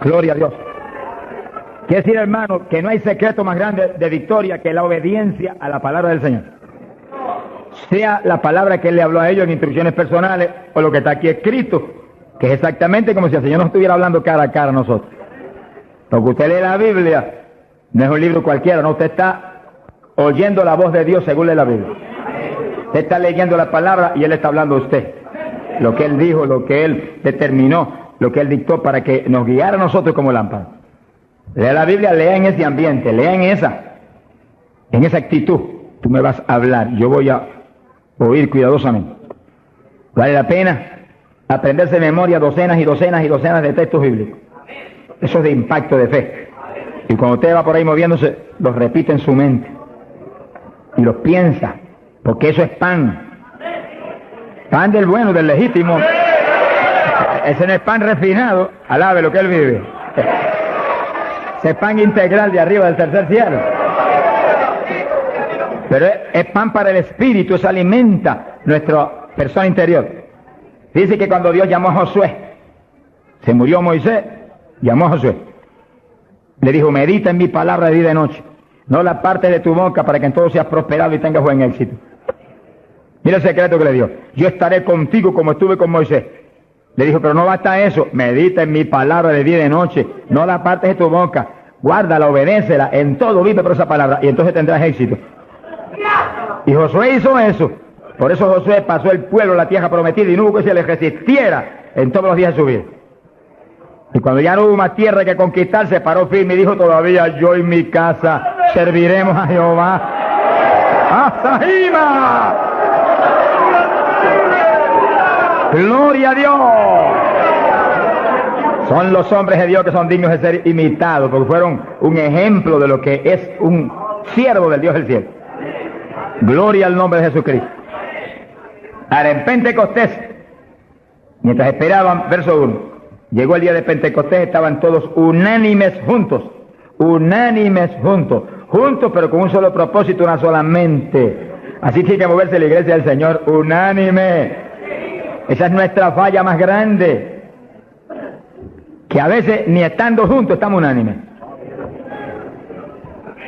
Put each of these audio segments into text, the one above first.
Gloria a Dios. Quiere decir, hermano, que no hay secreto más grande de victoria que la obediencia a la palabra del Señor. Sea la palabra que Él le habló a ellos en instrucciones personales o lo que está aquí escrito, que es exactamente como si el Señor nos estuviera hablando cara a cara a nosotros. Porque usted lee la Biblia, no es un libro cualquiera, no, usted está oyendo la voz de Dios según lee la Biblia. Usted está leyendo la palabra y Él está hablando a usted. Lo que Él dijo, lo que Él determinó, lo que Él dictó para que nos guiara a nosotros como lámpara. Lea la Biblia, lea en ese ambiente, lea en esa actitud. Tú me vas a hablar, yo voy a oír cuidadosamente. Vale la pena aprenderse de memoria docenas y docenas y docenas de textos bíblicos. Eso es de impacto de fe. Y cuando usted va por ahí moviéndose, los repite en su mente. Y los piensa, porque eso es pan. Pan del bueno, del legítimo. Ese no es pan refinado, alabe lo que Él vive. Ese es pan integral de arriba del tercer cielo. Pero es pan para el espíritu, eso alimenta nuestra persona interior. Dice que cuando Dios llamó a Josué, se murió Moisés, llamó a Josué. Le dijo, medita en mi palabra de día y de noche. No la parte de tu boca para que en todo seas prosperado y tengas buen éxito. Mira el secreto que le dio. Yo estaré contigo como estuve con Moisés. Le dijo, pero no basta eso. Medita en mi palabra de día y de noche. No la partes de tu boca. Guárdala, obedécela. En todo vive por esa palabra. Y entonces tendrás éxito. Y Josué hizo eso. Por eso Josué pasó el pueblo a la tierra prometida y no hubo que se le resistiera en todos los días de su vida. Y cuando ya no hubo más tierra que conquistar, se paró firme y dijo, todavía yo y mi casa serviremos a Jehová. ¡Asahima! ¡Gloria a Dios! Son los hombres de Dios que son dignos de ser imitados, porque fueron un ejemplo de lo que es un siervo del Dios del cielo. Gloria al nombre de Jesucristo. Ahora, en Pentecostés, mientras esperaban, verso 1, llegó el día de Pentecostés, estaban todos unánimes juntos, pero con un solo propósito, una sola mente. Así tiene que moverse la iglesia del Señor, unánime. Esa es nuestra falla más grande, que a veces ni estando juntos estamos unánimes.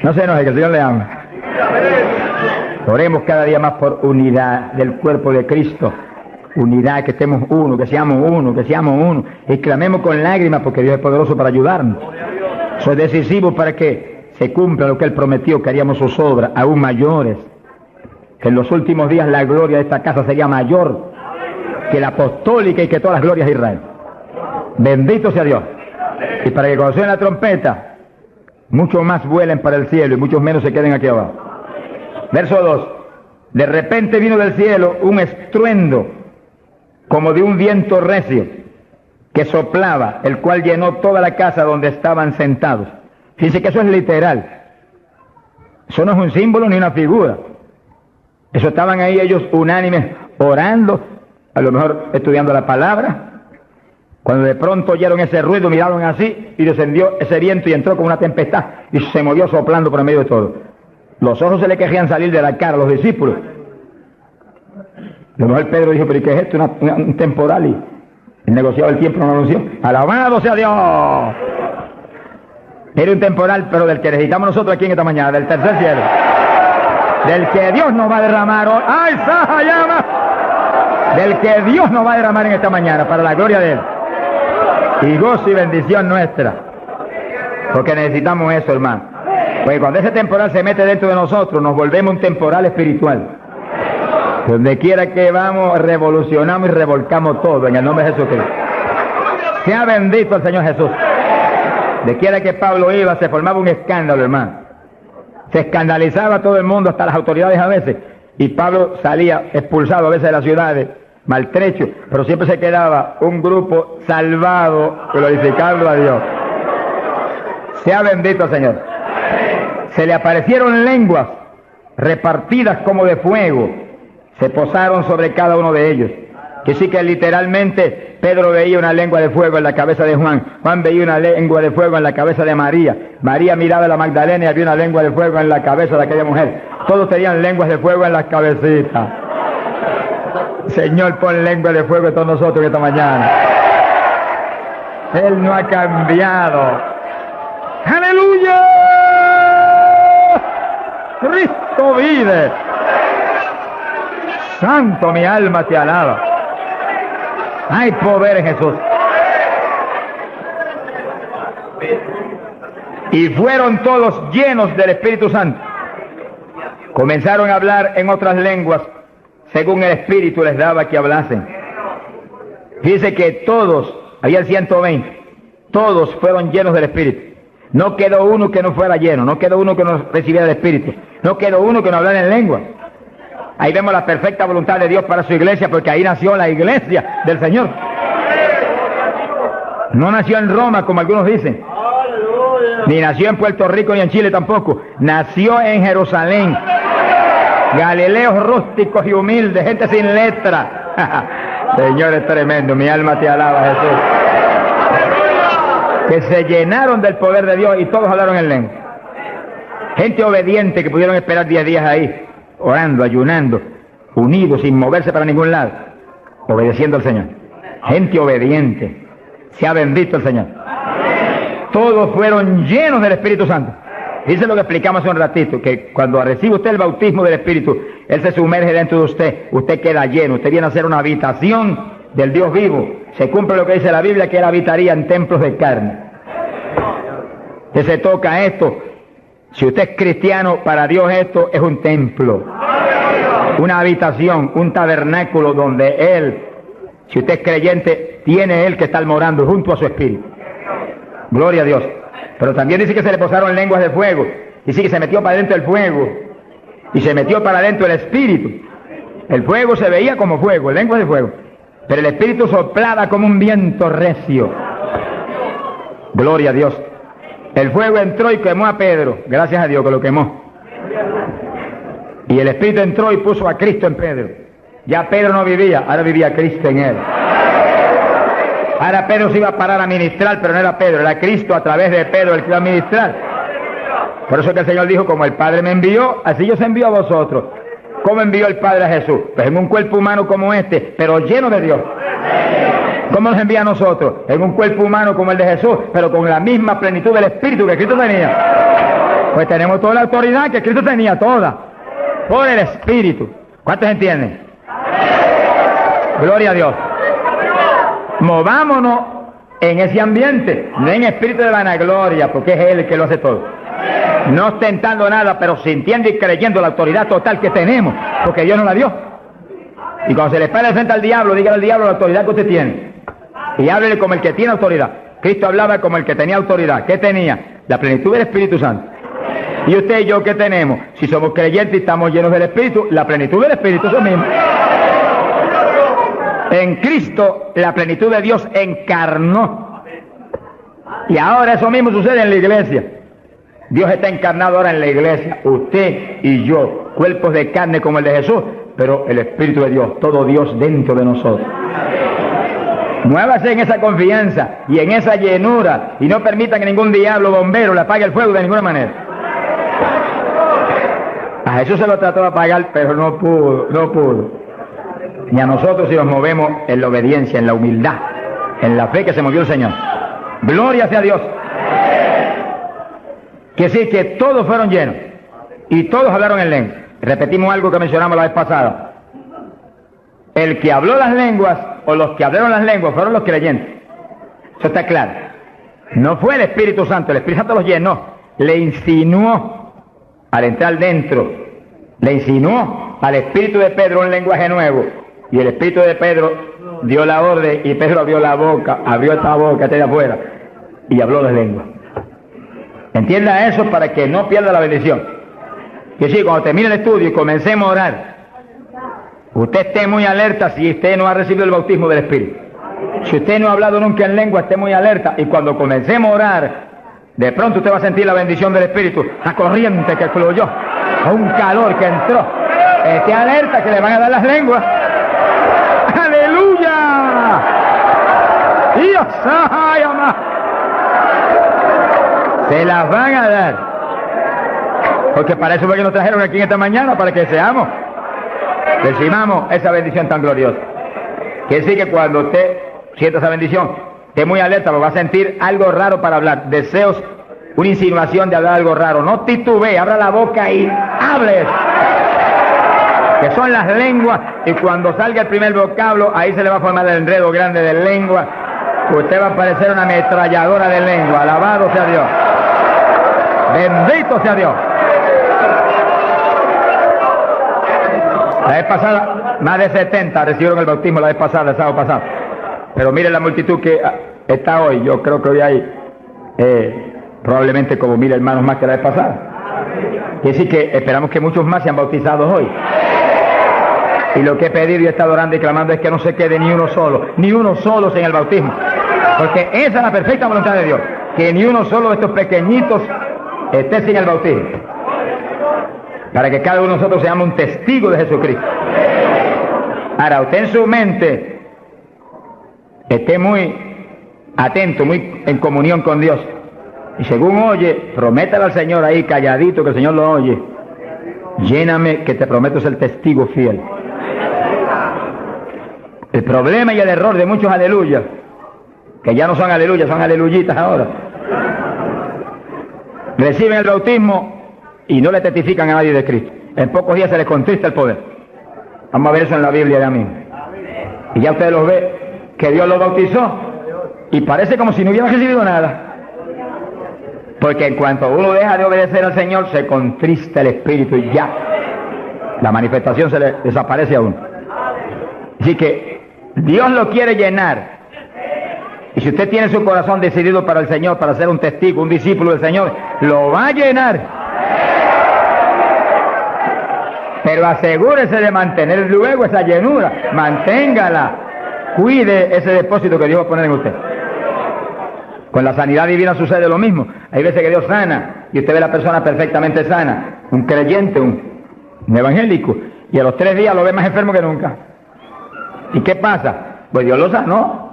No se enoje, que el Señor le ama. Oremos cada día más por unidad del cuerpo de Cristo. Unidad, que estemos uno, que seamos uno. Y clamemos con lágrimas porque Dios es poderoso para ayudarnos. Eso es decisivo para que se cumpla lo que Él prometió, que haríamos sus obras aún mayores. Que en los últimos días la gloria de esta casa sería mayor que la apostólica y que todas las glorias de Israel. Bendito sea Dios. Y para que cuando suene la trompeta, muchos más vuelen para el cielo y muchos menos se queden aquí abajo. Verso 2. De repente vino del cielo un estruendo como de un viento recio que soplaba, el cual llenó toda la casa donde estaban sentados. Fíjense que eso es literal. Eso no es un símbolo ni una figura. Eso estaban ahí ellos unánimes orando, a lo mejor estudiando la palabra. Cuando de pronto oyeron ese ruido, miraron así y descendió ese viento y entró como una tempestad y se movió soplando por el medio de todo. Los ojos se le querían salir de la cara a los discípulos. A lo mejor Pedro dijo, pero ¿qué es esto? Un temporal. Y el negociado del tiempo no lo anunció. ¡Alabado sea Dios! Era un temporal, pero del que necesitamos nosotros aquí en esta mañana, del tercer cielo. Del que Dios nos va a derramar hoy. ¡Ay, Saja, llama! Del que Dios nos va a derramar en esta mañana, para la gloria de Él. Y gozo y bendición nuestra. Porque necesitamos eso, hermano. Porque cuando ese temporal se mete dentro de nosotros, nos volvemos un temporal espiritual. Donde quiera que vamos, revolucionamos y revolcamos todo en el nombre de Jesucristo. Sea bendito el Señor Jesús. De quiera que Pablo iba, se formaba un escándalo, hermano. Se escandalizaba todo el mundo, hasta las autoridades a veces. Y Pablo salía expulsado a veces de las ciudades, maltrecho, pero siempre se quedaba un grupo salvado, glorificando a Dios. Sea bendito el Señor. Se le aparecieron lenguas repartidas como de fuego, se posaron sobre cada uno de ellos. Que sí que literalmente Pedro veía una lengua de fuego en la cabeza de Juan, Juan veía una lengua de fuego en la cabeza de María, María miraba a la Magdalena y había una lengua de fuego en la cabeza de aquella mujer. Todos tenían lenguas de fuego en las cabecitas. Señor, pon lengua de fuego en todos nosotros esta mañana. Él no ha cambiado. ¡Aleluya! Cristo vive. Santo, mi alma te alaba. Hay poder en Jesús. Y fueron todos llenos del Espíritu Santo. Comenzaron a hablar en otras lenguas, según el Espíritu les daba que hablasen. Dice que todos, había 120, todos fueron llenos del Espíritu. No quedó uno que no fuera lleno, no quedó uno que no recibiera el Espíritu, no quedó uno que no hablara en lengua. Ahí vemos la perfecta voluntad de Dios para su iglesia, porque ahí nació la iglesia del Señor. No nació en Roma, como algunos dicen, ni nació en Puerto Rico ni en Chile tampoco. Nació en Jerusalén. Galileos rústicos y humildes, gente sin letra. Señor, es tremendo, mi alma te alaba, Jesús. Que se llenaron del poder de Dios y todos hablaron en lengua. Gente obediente que pudieron esperar 10 días ahí, orando, ayunando, unidos, sin moverse para ningún lado, obedeciendo al Señor. Gente obediente. Sea bendito el Señor. Todos fueron llenos del Espíritu Santo. Dice lo que explicamos hace un ratito, que cuando recibe usted el bautismo del Espíritu, Él se sumerge dentro de usted queda lleno, usted viene a ser una habitación del Dios vivo. Se cumple lo que dice la Biblia, que Él habitaría en templos de carne. Usted se toca esto. Si usted es cristiano, para Dios esto es un templo, una habitación, un tabernáculo donde Él, si usted es creyente, tiene Él que estar morando junto a su Espíritu. Gloria a Dios. Pero también dice que se le posaron lenguas de fuego. Dice que se metió para adentro el fuego y se metió para adentro el Espíritu. El fuego se veía como fuego, lenguas de fuego, pero el Espíritu soplaba como un viento recio. Gloria a Dios. El fuego entró y quemó a Pedro. Gracias a Dios que lo quemó. Y el Espíritu entró y puso a Cristo en Pedro. Ya Pedro no vivía, ahora vivía Cristo en él. Ahora Pedro se iba a parar a ministrar, pero no era Pedro, era Cristo a través de Pedro el que iba a ministrar. Por eso que el Señor dijo, como el Padre me envió, así yo os envío a vosotros. ¿Cómo envió el Padre a Jesús? Pues en un cuerpo humano como este, pero lleno de Dios. ¿Cómo nos envía a nosotros? En un cuerpo humano como el de Jesús, pero con la misma plenitud del Espíritu que Cristo tenía. Pues tenemos toda la autoridad que Cristo tenía, toda, por el Espíritu. ¿Cuántos entienden? Gloria a Dios. Movámonos en ese ambiente, no en espíritu de vanagloria, porque es Él el que lo hace todo. No ostentando nada, pero sintiendo y creyendo la autoridad total que tenemos, porque Dios nos la dio. Y cuando se le para frente al diablo, dígale al diablo la autoridad que usted tiene. Y háblele como el que tiene autoridad. Cristo hablaba como el que tenía autoridad. ¿Qué tenía? La plenitud del Espíritu Santo. ¿Y usted y yo qué tenemos? Si somos creyentes y estamos llenos del Espíritu, la plenitud del Espíritu, eso mismo. En Cristo la plenitud de Dios encarnó. Y ahora eso mismo sucede en la iglesia. Dios está encarnado ahora en la iglesia. Usted y yo, cuerpos de carne como el de Jesús, pero el Espíritu de Dios, todo Dios dentro de nosotros. Muévase en esa confianza y en esa llenura y no permita que ningún diablo bombero le apague el fuego de ninguna manera. A Jesús se lo trató de apagar, pero no pudo. Y a nosotros si nos movemos en la obediencia, en la humildad, en la fe que se movió el Señor. Gloria sea a Dios. Que sí, que todos fueron llenos y todos hablaron en lengua. Repetimos algo que mencionamos la vez pasada. El que habló las lenguas o los que hablaron las lenguas fueron los creyentes. Eso está claro. No fue el Espíritu Santo, el Espíritu Santo los llenó, le insinuó al entrar dentro, le insinuó al Espíritu de Pedro un lenguaje nuevo. Y el Espíritu de Pedro dio la orden y Pedro abrió la boca, abrió esta boca de afuera y habló las lenguas. Entienda eso para que no pierda la bendición. Que sí, cuando termine el estudio y comencemos a orar, usted esté muy alerta si usted no ha recibido el bautismo del Espíritu. Si usted no ha hablado nunca en lengua, esté muy alerta. Y cuando comencemos a orar, de pronto usted va a sentir la bendición del Espíritu, la corriente que fluyó, un calor que entró. Esté alerta que le van a dar las lenguas. ¡Aleluya! ¡Dios! ¡Ay, amá! Se las van a dar. Porque para eso fue que nos trajeron aquí en esta mañana, para que seamos, recibamos esa bendición tan gloriosa. Que sí, que cuando usted sienta esa bendición, esté muy alerta, porque va a sentir algo raro para hablar, deseos, una insinuación de hablar algo raro. No titubee, abra la boca y hable. Que son las lenguas, y cuando salga el primer vocablo, ahí se le va a formar el enredo grande de lengua. Usted va a parecer una ametralladora de lengua. Alabado sea Dios. Bendito sea Dios. La vez pasada, más de 70 recibieron el bautismo la vez pasada, el sábado pasado. Pero mire la multitud que está hoy. Yo creo que hoy hay probablemente como 1000 hermanos más que la vez pasada. Quiere decir que esperamos que muchos más sean bautizados hoy. Y lo que he pedido y he estado orando y clamando es que no se quede ni uno solo sin el bautismo. Porque esa es la perfecta voluntad de Dios, que ni uno solo de estos pequeñitos esté sin el bautismo, para que cada uno de nosotros seamos un testigo de Jesucristo. Ahora, usted en su mente esté muy atento, muy en comunión con Dios, y según oye, prométale al Señor ahí calladito, que el Señor lo oye: lléname, que te prometo ser testigo fiel. El problema y el error de muchos aleluyas, que ya no son aleluyas, son aleluyitas ahora, reciben el bautismo y no le testifican a nadie de Cristo. En pocos días se les contrista el poder. Vamos a ver eso en la Biblia ya mismo. Y ya usted los ve, que Dios los bautizó, y parece como si no hubieran recibido nada. Porque en cuanto uno deja de obedecer al Señor, se contrista el Espíritu y ya la manifestación se le desaparece a uno. Así que Dios lo quiere llenar. Y si usted tiene su corazón decidido para el Señor, para ser un testigo, un discípulo del Señor, lo va a llenar. Pero asegúrese de mantener luego esa llenura, manténgala, cuide ese depósito que Dios va a poner en usted. Con la sanidad divina sucede lo mismo. Hay veces que Dios sana y usted ve a la persona perfectamente sana, un creyente, un evangélico, y a los 3 días lo ve más enfermo que nunca. ¿Y qué pasa? Pues Dios lo sanó.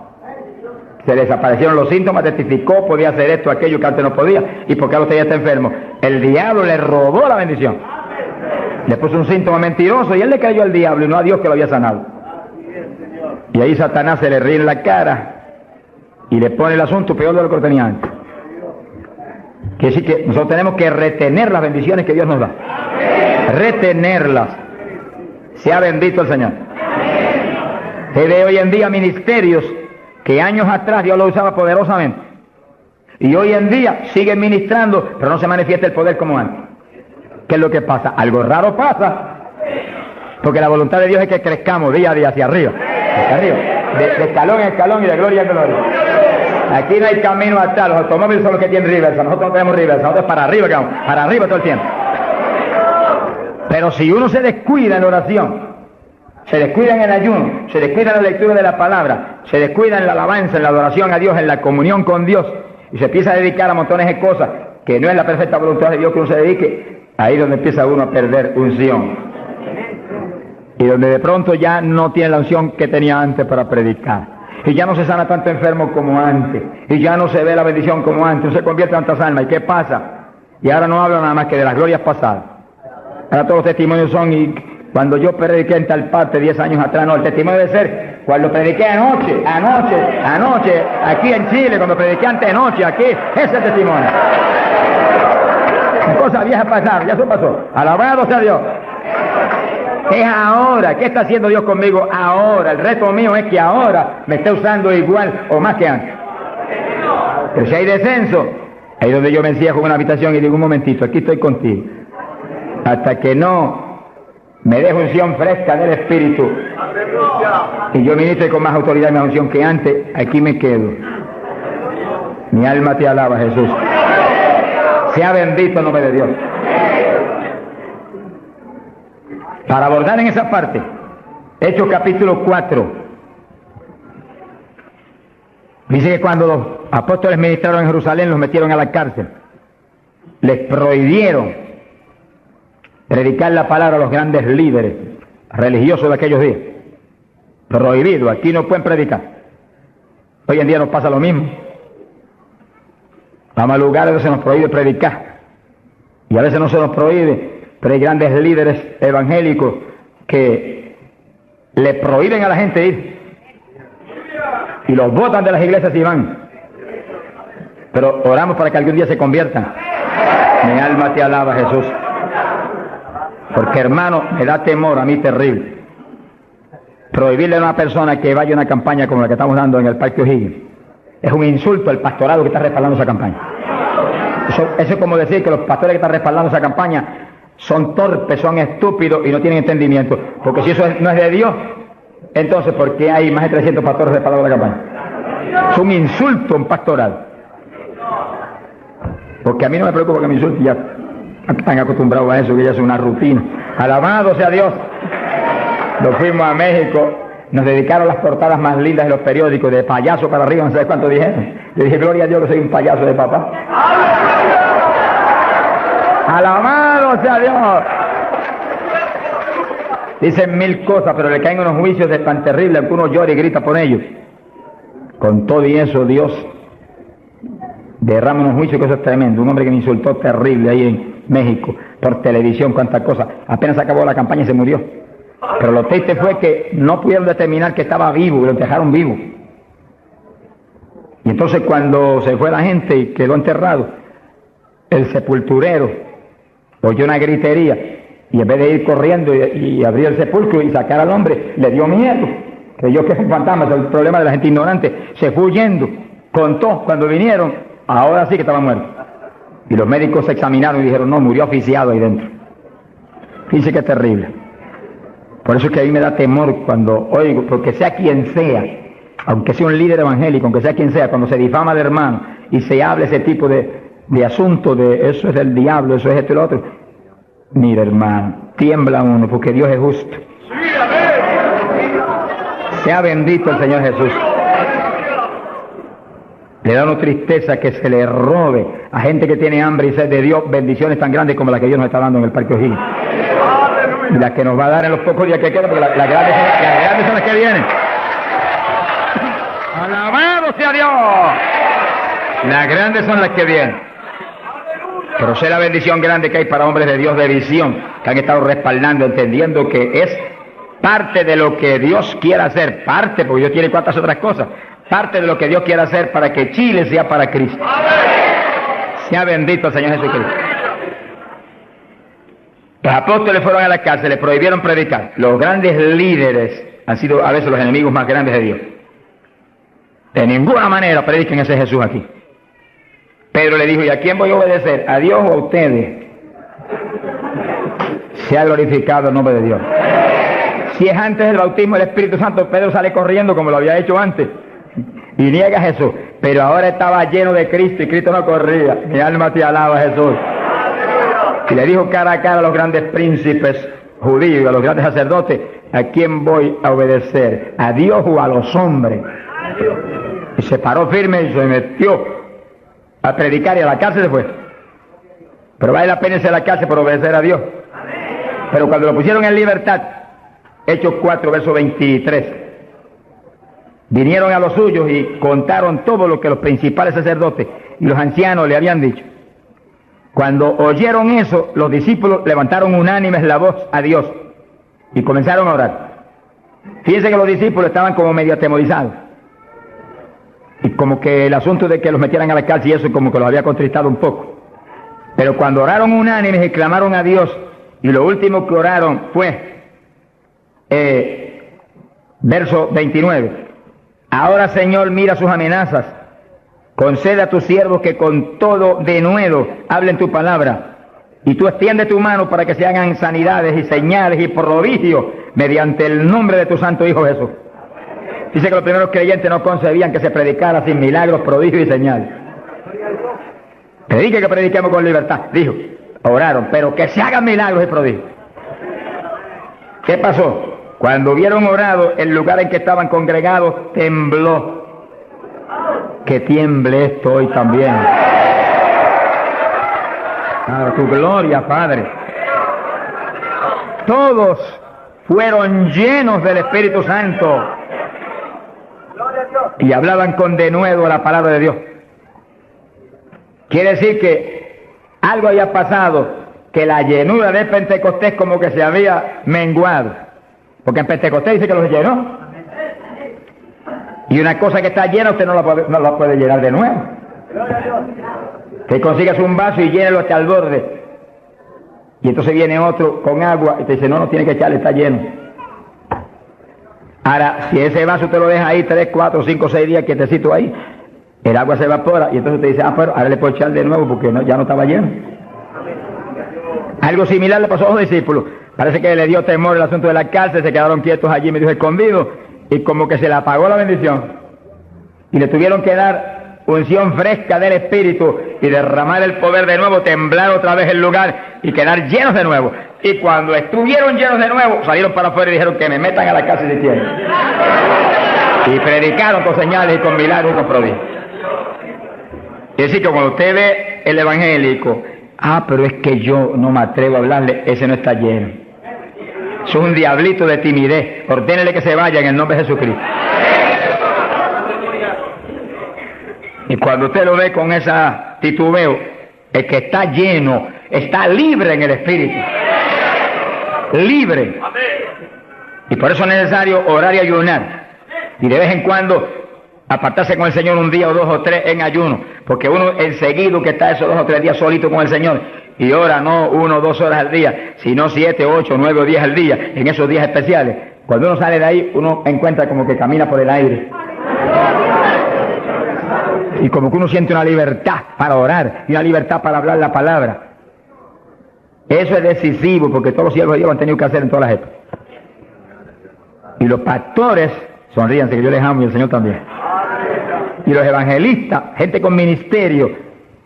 Se desaparecieron los síntomas, testificó, podía hacer esto, aquello que antes no podía. ¿Y por qué usted ya está enfermo? El diablo le robó la bendición. Le puso un síntoma mentiroso y él le creyó al diablo y no a Dios que lo había sanado. Y ahí Satanás se le ríe en la cara y le pone el asunto peor de lo que lo tenía antes. Quiere decir que nosotros tenemos que retener las bendiciones que Dios nos da. Retenerlas. Sea bendito el Señor. Se ve hoy en día ministerios que años atrás Dios lo usaba poderosamente, y hoy en día siguen ministrando, pero no se manifiesta el poder como antes. ¿Qué es lo que pasa? Algo raro pasa, porque la voluntad de Dios es que crezcamos día a día hacia arriba, de escalón en escalón y de gloria en gloria. Aquí no hay camino atrás, los automóviles son los que tienen reversa, nosotros no tenemos reversa, nosotros para arriba que vamos, para arriba todo el tiempo. Pero si uno se descuida en la oración, se descuida en el ayuno, se descuida en la lectura de la palabra, se descuida en la alabanza, en la adoración a Dios, en la comunión con Dios, y se empieza a dedicar a montones de cosas que no es la perfecta voluntad de Dios que uno se dedique, ahí es donde empieza uno a perder unción. Y donde de pronto ya no tiene la unción que tenía antes para predicar. Y ya no se sana tanto enfermo como antes. Y ya no se ve la bendición como antes. No se convierte en tantas almas. ¿Y qué pasa? Y ahora no hablo nada más que de las glorias pasadas. Ahora todos los testimonios son, y cuando yo prediqué en tal parte 10 años atrás, no, el testimonio debe ser cuando prediqué anoche, aquí en Chile, cuando prediqué antenoche, aquí, ese es el testimonio. Cosas viejas pasaron, ya eso pasó. Alabado sea Dios. Es ahora. ¿Qué está haciendo Dios conmigo ahora? El reto mío es que ahora me esté usando igual o más que antes. Pero si hay descenso, ahí es donde yo me encierro en una habitación y digo: un momentito, aquí estoy contigo. Hasta que no me dejo unción fresca del Espíritu y yo ministre con más autoridad y más unción que antes, aquí me quedo. Mi alma te alaba, Jesús. Sea bendito el nombre de Dios. Para abordar en esa parte, Hechos capítulo 4, dice que cuando los apóstoles ministraron en Jerusalén, los metieron a la cárcel, les prohibieron predicar la palabra a los grandes líderes religiosos de aquellos días. Prohibido, aquí no pueden predicar. Hoy en día nos pasa lo mismo. Vamos a lugares donde se nos prohíbe predicar, y a veces no se nos prohíbe, pero hay grandes líderes evangélicos que le prohíben a la gente ir. y los botan de las iglesias y van. Pero oramos para que algún día se conviertan. Mi alma te alaba, Jesús. Porque, hermano, me da temor a mí terrible prohibirle a una persona que vaya a una campaña como la que estamos dando en el Parque O'Higgins. Es un insulto al pastorado que está respaldando esa campaña. Eso es como decir que los pastores que están respaldando esa campaña son torpes, son estúpidos y no tienen entendimiento. Porque si eso no es de Dios, entonces ¿por qué hay más de 300 pastores respaldando la campaña? Es un insulto a un pastorado. Porque a mí no me preocupa que me insulten, ya están acostumbrados a eso, que ya es una rutina. Alabado sea Dios. Nos fuimos a México, nos dedicaron las portadas más lindas de los periódicos, de payaso para arriba, no sé cuánto dijeron. Yo dije, gloria a Dios que soy un payaso de papá. Alabado sea Dios. Dicen mil cosas, pero le caen unos juicios de tan terribles que uno llora y grita por ellos. Con todo y eso, Dios derrama unos juicios que eso es tremendo. Un hombre que me insultó terrible ahí en México, por televisión, cuántas cosas. Apenas acabó la campaña y se murió. Pero lo triste fue que no pudieron determinar que estaba vivo y lo dejaron vivo. Y entonces cuando se fue la gente y quedó enterrado, el sepulturero oyó una gritería y en vez de ir corriendo y abrir el sepulcro y sacar al hombre, le dio miedo. Creyó que fue un fantasma, es el problema de la gente ignorante. Se fue huyendo, contó cuando vinieron, ahora sí que estaba muerto. Y los médicos se examinaron y dijeron, no, murió asfixiado ahí dentro. Fíjense que es terrible. Por eso es que a mí me da temor cuando oigo, porque sea quien sea, aunque sea un líder evangélico, aunque sea quien sea, cuando se difama de hermano y se habla ese tipo de asunto, de eso es del diablo, eso es esto y lo otro, mira hermano, tiembla uno, porque Dios es justo. Sea bendito el Señor Jesús. Le da una tristeza que se le robe a gente que tiene hambre y sed de Dios bendiciones tan grandes como las que Dios nos está dando en el Parque O'Higgins. Y las que nos va a dar en los pocos días que quedan, porque las grandes son las que vienen. ¡Alabado sea Dios! Las grandes son las que vienen. Pero sé la bendición grande que hay para hombres de Dios de visión, que han estado respaldando, entendiendo que es parte de lo que Dios quiere hacer, parte, porque Dios tiene cuantas otras cosas, parte de lo que Dios quiere hacer para que Chile sea para Cristo. Sea bendito el Señor Jesucristo. Los apóstoles fueron a la cárcel, les prohibieron predicar. Los grandes líderes han sido a veces los enemigos más grandes de Dios. De ninguna manera prediquen ese Jesús aquí. Pedro le dijo, ¿y a quién voy a obedecer? ¿A Dios o a ustedes? Se ha glorificado el nombre de Dios. Si es antes del bautismo del Espíritu Santo, Pedro sale corriendo como lo había hecho antes y niega a Jesús. Pero ahora estaba lleno de Cristo y Cristo no corría. Mi alma te alaba, Jesús. Y le dijo cara a cara a los grandes príncipes judíos, a los grandes sacerdotes, ¿a quién voy a obedecer? ¿A Dios o a los hombres? Y se paró firme y se metió a predicar y a la cárcel se fue. Pero vale la pena irse a la cárcel por obedecer a Dios. Pero cuando lo pusieron en libertad, Hechos 4, verso 23, vinieron a los suyos y contaron todo lo que los principales sacerdotes y los ancianos le habían dicho. Cuando oyeron eso, los discípulos levantaron unánimes la voz a Dios y comenzaron a orar. Fíjense que los discípulos estaban como medio atemorizados. Y como que el asunto de que los metieran a la cárcel y eso como que los había contristado un poco. Pero cuando oraron unánimes y clamaron a Dios, y lo último que oraron fue, verso 29, ahora Señor mira sus amenazas, concede a tus siervos que con todo denuedo hablen tu palabra, y tú extiende tu mano para que se hagan sanidades y señales y prodigios mediante el nombre de tu santo Hijo Jesús. Dice que los primeros creyentes no concebían que se predicara sin milagros, prodigios y señales. Predique que prediquemos con libertad, dijo. Oraron, pero que se hagan milagros y prodigios. ¿Qué pasó? Cuando hubieron orado, el lugar en que estaban congregados tembló. Que tiemble esto hoy también. A tu gloria, Padre. Todos fueron llenos del Espíritu Santo y hablaban con denuedo la palabra de Dios. Quiere decir que algo había pasado, que la llenura de Pentecostés como que se había menguado, porque en Pentecostés dice que los llenó. Y una cosa que está llena usted no la puede llenar de nuevo. Te consigas un vaso y llénelo hasta el borde. Y entonces viene otro con agua y te dice, no tiene que echarle, está lleno. Ahora, si ese vaso te lo deja ahí 3, 4, 5, 6 días quietecito ahí, el agua se evapora y entonces te dice, pero ahora le puedo echar de nuevo porque ya no estaba lleno. Algo similar le pasó a los discípulos. Parece que le dio temor el asunto de la cárcel, se quedaron quietos allí, medio escondidos, y como que se le apagó la bendición. Y le tuvieron que dar unción fresca del Espíritu y derramar el poder de nuevo, temblar otra vez el lugar y quedar llenos de nuevo. Y cuando estuvieron llenos de nuevo, salieron para afuera y dijeron que me metan a la cárcel si quieren. Y predicaron con señales y con milagros y con prodigios. Es decir, que cuando usted ve el evangélico, pero es que yo no me atrevo a hablarle, ese no está lleno. Es un diablito de timidez. Ordénele que se vaya en el nombre de Jesucristo. Y cuando usted lo ve con esa titubeo, el que está lleno, está libre en el Espíritu. Libre. Y por eso es necesario orar y ayunar. Y de vez en cuando apartarse con el Señor un día o 2 o 3 en ayuno. Porque uno enseguida que está esos 2 o 3 días solito con el Señor. Y ora no 1 o 2 horas al día, sino 7, 8, 9 o 10 al día, en esos días especiales. Cuando uno sale de ahí, uno encuentra como que camina por el aire. Y como que uno siente una libertad para orar y una libertad para hablar la palabra. Eso es decisivo porque todos los siervos de Dios lo han tenido que hacer en todas las épocas. Y los pastores, sonríanse que yo les amo y el Señor también. Y los evangelistas, gente con ministerio,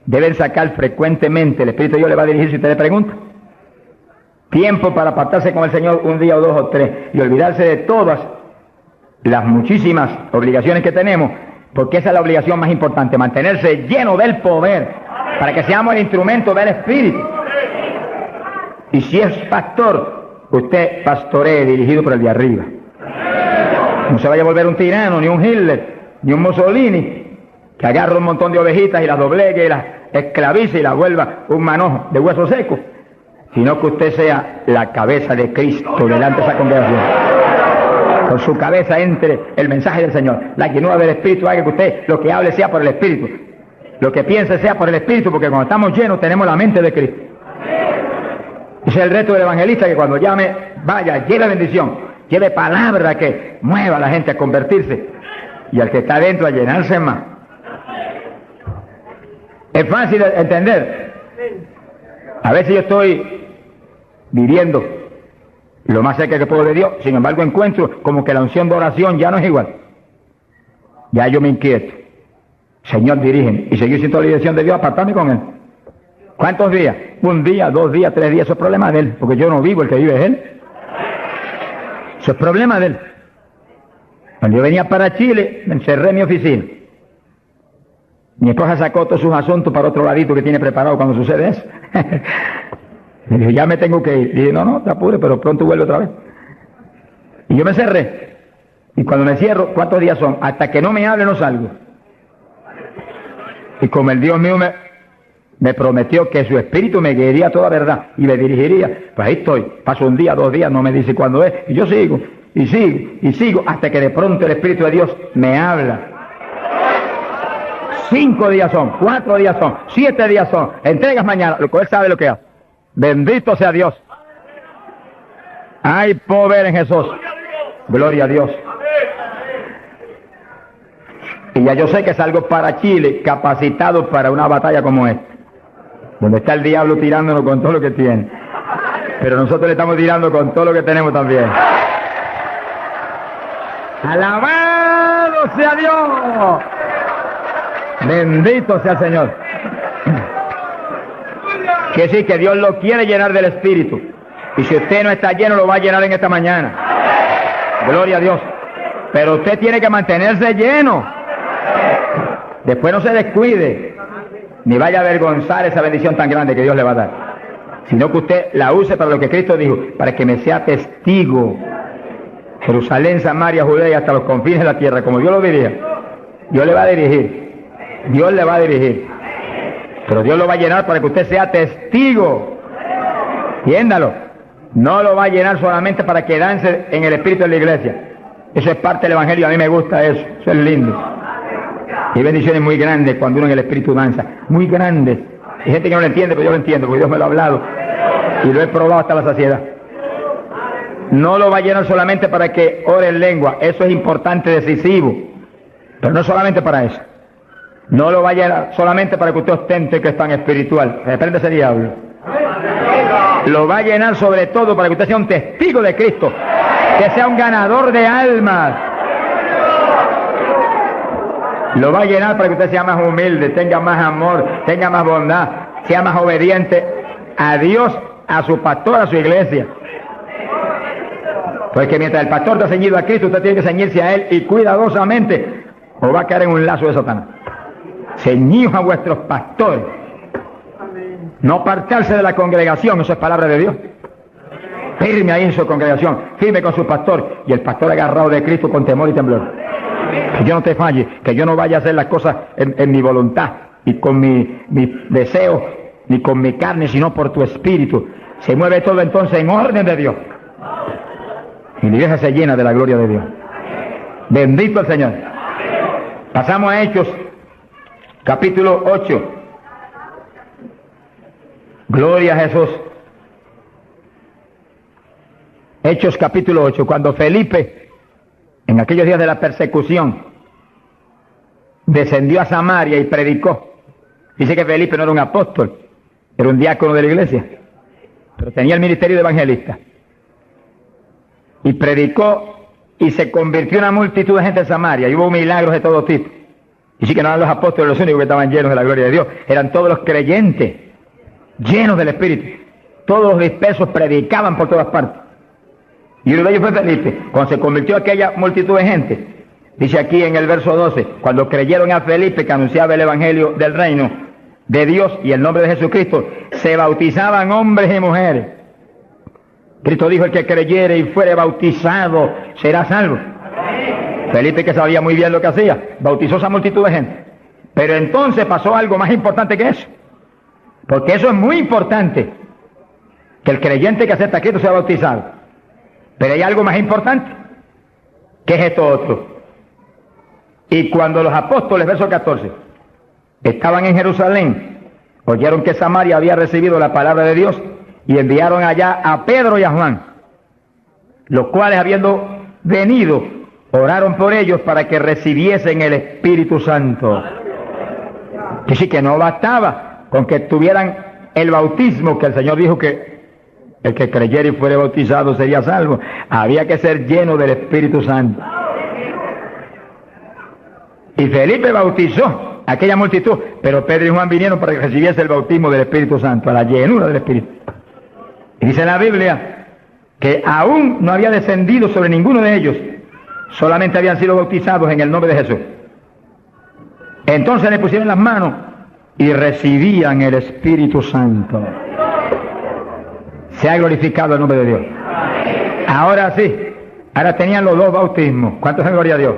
deben sacar frecuentemente, el Espíritu de Dios le va a dirigir si usted le pregunta. Tiempo para apartarse con el Señor un día o 2 o 3 y olvidarse de todas las muchísimas obligaciones que tenemos. Porque esa es la obligación más importante, mantenerse lleno del poder, para que seamos el instrumento del Espíritu. Y si es pastor, usted pastoree dirigido por el de arriba. No se vaya a volver un tirano, ni un Hitler, ni un Mussolini, que agarra un montón de ovejitas y las doblegue y las esclavice y las vuelva un manojo de hueso seco, sino que usted sea la cabeza de Cristo delante de esa congregación. Con su cabeza entre el mensaje del Señor. La llenura del Espíritu haga que usted lo que hable sea por el Espíritu. Lo que piense sea por el Espíritu, porque cuando estamos llenos tenemos la mente de Cristo. Ese es el reto del evangelista, que cuando llame, vaya, lleve bendición, lleve palabra que mueva a la gente a convertirse y al que está adentro a llenarse más. Es fácil de entender. A veces yo estoy viviendo lo más cerca que puedo de Dios, sin embargo encuentro como que la unción de oración ya no es igual. Ya yo me inquieto. Señor, dirígeme. Y seguir siendo la dirección de Dios, apartarme con Él. ¿Cuántos días? 1 día, 2 días, 3 días, eso es problema de Él, porque yo no vivo, el que vive es Él. Eso es problema de Él. Cuando yo venía para Chile, me encerré en mi oficina. Mi esposa sacó todos sus asuntos para otro ladito que tiene preparado cuando sucede eso. Me dijo, ya me tengo que ir. Y dije, no, te apures, pero pronto vuelve otra vez. Y yo me cerré. Y cuando me cierro, ¿cuántos días son? Hasta que no me hable, no salgo. Y como el Dios mío me prometió que su espíritu me guiaría a toda verdad y me dirigiría, pues ahí estoy. Paso 1 día, 2 días, no me dice cuándo es. Y yo sigo, y sigo, y sigo, hasta que de pronto el Espíritu de Dios me habla. 5 días son, 4 días son, 7 días son. Entregas mañana, lo que Él sabe lo que hace. Bendito sea Dios. Hay poder en Jesús. Gloria a Dios. Y ya yo sé que salgo para Chile capacitado para una batalla como esta, donde está el diablo tirándonos con todo lo que tiene, pero nosotros le estamos tirando con todo lo que tenemos también. ¡Alabado sea Dios! Bendito sea el Señor. Que sí, que Dios lo quiere llenar del Espíritu. Y si usted no está lleno, lo va a llenar en esta mañana. Gloria a Dios. Pero usted tiene que mantenerse lleno. Después no se descuide, ni vaya a avergonzar esa bendición tan grande que Dios le va a dar. Sino que usted la use para lo que Cristo dijo, para que me sea testigo. Jerusalén, Samaria, Judea y hasta los confines de la tierra, como Dios lo dirija. Dios le va a dirigir. Dios le va a dirigir. Pero Dios lo va a llenar para que usted sea testigo. Entiéndalo. No lo va a llenar solamente para quedarse en el espíritu de la iglesia. Eso es parte del Evangelio, a mí me gusta eso es lindo. Y bendiciones muy grandes cuando uno en el Espíritu danza, muy grandes. Hay gente que no lo entiende, pero yo lo entiendo, porque Dios me lo ha hablado y lo he probado hasta la saciedad. No lo va a llenar solamente para que ore en lengua, eso es importante, decisivo, pero no solamente para eso. No lo va a llenar solamente para que usted ostente que es tan espiritual, reprende ese diablo. Lo va a llenar sobre todo para que usted sea un testigo de Cristo, que sea un ganador de almas. Lo va a llenar para que usted sea más humilde, tenga más amor, tenga más bondad, sea más obediente a Dios, a su pastor, a su iglesia. Porque mientras el pastor está ceñido a Cristo, usted tiene que ceñirse a Él y cuidadosamente, o va a caer en un lazo de Satanás. Ceñidos a vuestros pastores. No apartarse de la congregación, eso es palabra de Dios. Firme ahí en su congregación, firme con su pastor, y el pastor agarrado de Cristo con temor y temblor. Que yo no te falle, que yo no vaya a hacer las cosas en mi voluntad y con mi deseo, ni con mi carne, sino por tu espíritu. Se mueve todo entonces en orden de Dios. Y la iglesia se llena de la gloria de Dios. Bendito el Señor. Pasamos a Hechos, capítulo 8. Gloria a Jesús. Hechos capítulo 8, cuando Felipe, en aquellos días de la persecución, descendió a Samaria y predicó. Dice que Felipe no era un apóstol, era un diácono de la iglesia, pero tenía el ministerio de evangelista. Y predicó y se convirtió una multitud de gente en Samaria, y hubo milagros de todo tipo. Y sí que no eran los apóstoles los únicos que estaban llenos de la gloria de Dios, eran todos los creyentes, llenos del Espíritu. Todos los dispersos predicaban por todas partes. Y uno de ellos fue Felipe. Cuando se convirtió aquella multitud de gente, dice aquí en el verso 12, cuando creyeron a Felipe que anunciaba el evangelio del reino de Dios y el nombre de Jesucristo, se bautizaban hombres y mujeres. Cristo dijo: el que creyere y fuere bautizado será salvo. Felipe, que sabía muy bien lo que hacía, bautizó esa multitud de gente. Pero entonces pasó algo más importante que eso, porque eso es muy importante, que el creyente que acepta a Cristo sea bautizado. Pero hay algo más importante, que es esto otro. Y cuando los apóstoles, verso 14, estaban en Jerusalén, oyeron que Samaria había recibido la palabra de Dios, y enviaron allá a Pedro y a Juan, los cuales, habiendo venido, oraron por ellos para que recibiesen el Espíritu Santo. Que sí, que no bastaba con que tuvieran el bautismo, que el Señor dijo que el que creyera y fuere bautizado sería salvo. Había que ser lleno del Espíritu Santo. Y Felipe bautizó a aquella multitud, pero Pedro y Juan vinieron para que recibiese el bautismo del Espíritu Santo, a la llenura del Espíritu. Y dice la Biblia que aún no había descendido sobre ninguno de ellos, solamente habían sido bautizados en el nombre de Jesús. Entonces le pusieron las manos y recibían el Espíritu Santo. Se ha glorificado el nombre de Dios. Ahora sí, ahora tenían los dos bautismos. ¿Cuántos dan gloria a Dios?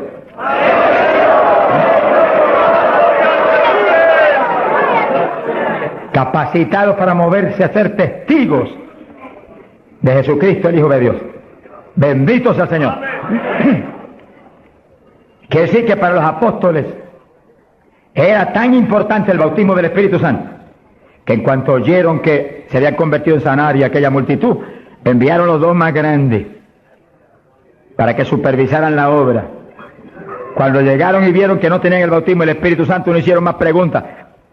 Capacitados para moverse a ser testigos de Jesucristo, el Hijo de Dios. Bendito sea el Señor. Quiere decir que para los apóstoles era tan importante el bautismo del Espíritu Santo, que en cuanto oyeron que se había convertido en Samaria aquella multitud, enviaron los dos más grandes para que supervisaran la obra. Cuando llegaron y vieron que no tenían el bautismo del Espíritu Santo, no hicieron más preguntas.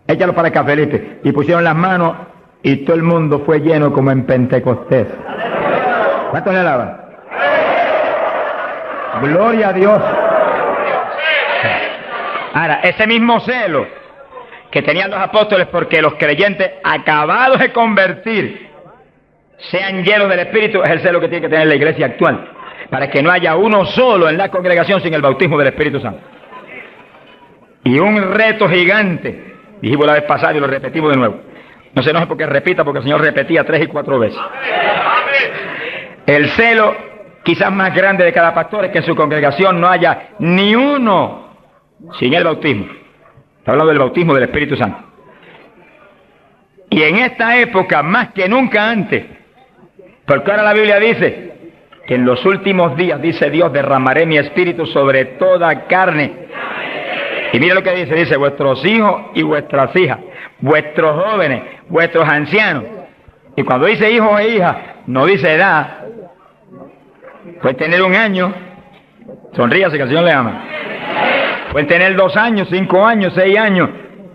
Échalo para acá, Felipe. Y pusieron las manos y todo el mundo fue lleno como en Pentecostés. ¿Cuántos le alaban? Gloria a Dios. Ahora, ese mismo celo que tenían los apóstoles porque los creyentes acabados de convertir sean llenos del Espíritu, es el celo que tiene que tener la iglesia actual, para que no haya uno solo en la congregación sin el bautismo del Espíritu Santo. Y un reto gigante, dijimos la vez pasada y lo repetimos de nuevo. No se enoje porque repita, porque el Señor repetía 3 y 4 veces. El celo quizás más grande de cada pastor es que en su congregación no haya ni uno sin el bautismo. Está hablando del bautismo del Espíritu Santo. Y en esta época, más que nunca antes, porque ahora la Biblia dice que en los últimos días, dice Dios, derramaré mi espíritu sobre toda carne. Y mira lo que dice, vuestros hijos y vuestras hijas, vuestros jóvenes, vuestros ancianos. Y cuando dice hijos e hijas, no dice edad. Pueden tener 1 año, sonríase que el Señor le ama. Pueden tener 2 años, 5 años, 6 años,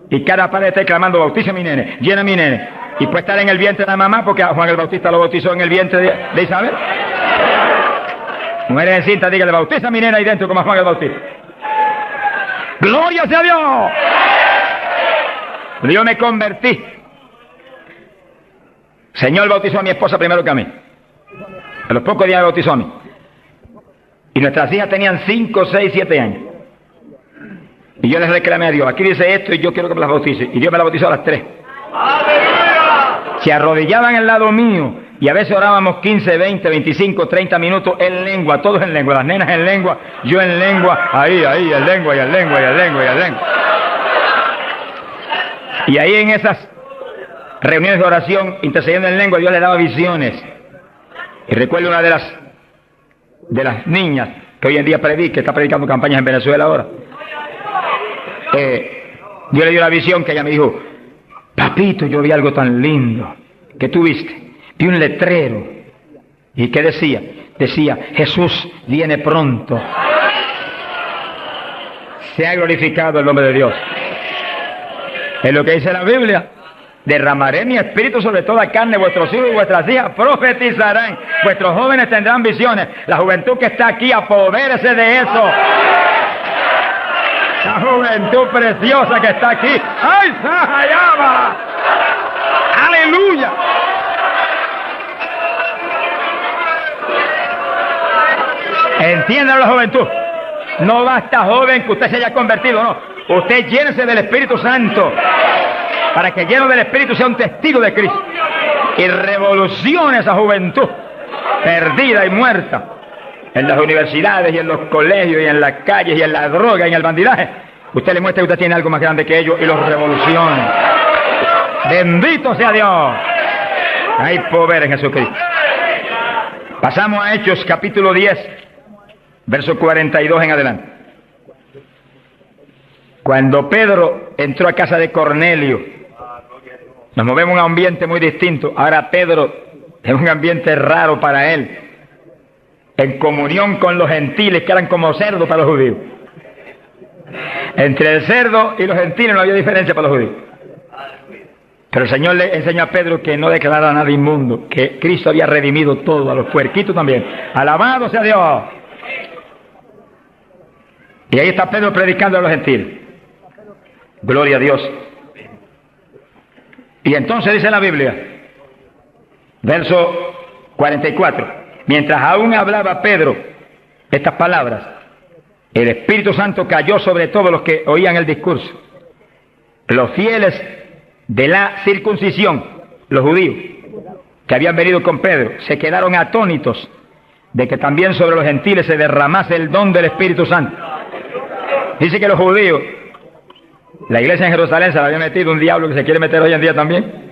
y cada padre está clamando, bautiza a mi nene, llena a mi nene. Y puede estar en el vientre de la mamá, porque a Juan el Bautista lo bautizó en el vientre de Isabel. Mujeres en cinta, dígale, bautiza a mi nena ahí dentro como a Juan el Bautista. ¡Gloria sea a Dios! Yo me convertí. Señor bautizó a mi esposa primero que a mí. A los pocos días me bautizó a mí. Y nuestras hijas tenían 5, 6, 7 años. Y yo les reclamé a Dios, aquí dice esto y yo quiero que me las bautice. Y Dios me las bautizó a las 3. Se arrodillaban al lado mío y a veces orábamos 15, 20, 25, 30 minutos en lengua, todos en lengua, las nenas en lengua, yo en lengua, ahí, en lengua, y en lengua, y en lengua, y en lengua. Y ahí en esas reuniones de oración, intercediendo en lengua, Dios le daba visiones. Y recuerdo una de las niñas que hoy en día está predicando campañas en Venezuela ahora. Dios le dio la visión que ella me dijo, papito, yo vi algo tan lindo. ¿Qué tú viste? Vi un letrero. ¿Y qué decía? Decía, Jesús viene pronto. Sea glorificado el nombre de Dios. Es lo que dice la Biblia. Derramaré mi espíritu sobre toda carne, vuestros hijos y vuestras hijas profetizarán, vuestros jóvenes tendrán visiones. La juventud que está aquí, apodérese de eso. La juventud preciosa que está aquí. ¡Ay, Sahayama! ¡Aleluya! Entiendan la juventud. No basta, joven, que usted se haya convertido, no. Usted llénese del Espíritu Santo, para que lleno del Espíritu sea un testigo de Cristo y revolucione esa juventud perdida y muerta en las universidades y en los colegios y en las calles y en la droga y en el bandidaje. Usted le muestra que usted tiene algo más grande que ellos y los revolucione. Bendito sea Dios. Hay poder en Jesucristo. Pasamos a Hechos capítulo 10, verso 42 en adelante. Cuando Pedro entró a casa de Cornelio, nos movemos a un ambiente muy distinto. Ahora Pedro es un ambiente raro para él, en comunión con los gentiles que eran como cerdos para los judíos. Entre el cerdo y los gentiles no había diferencia para los judíos. Pero el Señor le enseñó a Pedro que no declarara nada inmundo, que Cristo había redimido todo, a los puerquitos también. Alabado sea Dios. Y ahí está Pedro predicando a los gentiles. Gloria a Dios. Y entonces dice la Biblia, verso 44, mientras aún hablaba Pedro estas palabras, el Espíritu Santo cayó sobre todos los que oían el discurso. Los fieles de la circuncisión, los judíos, que habían venido con Pedro, se quedaron atónitos de que también sobre los gentiles se derramase el don del Espíritu Santo. Dice que los judíos, la iglesia en Jerusalén se le había metido un diablo que se quiere meter hoy en día también,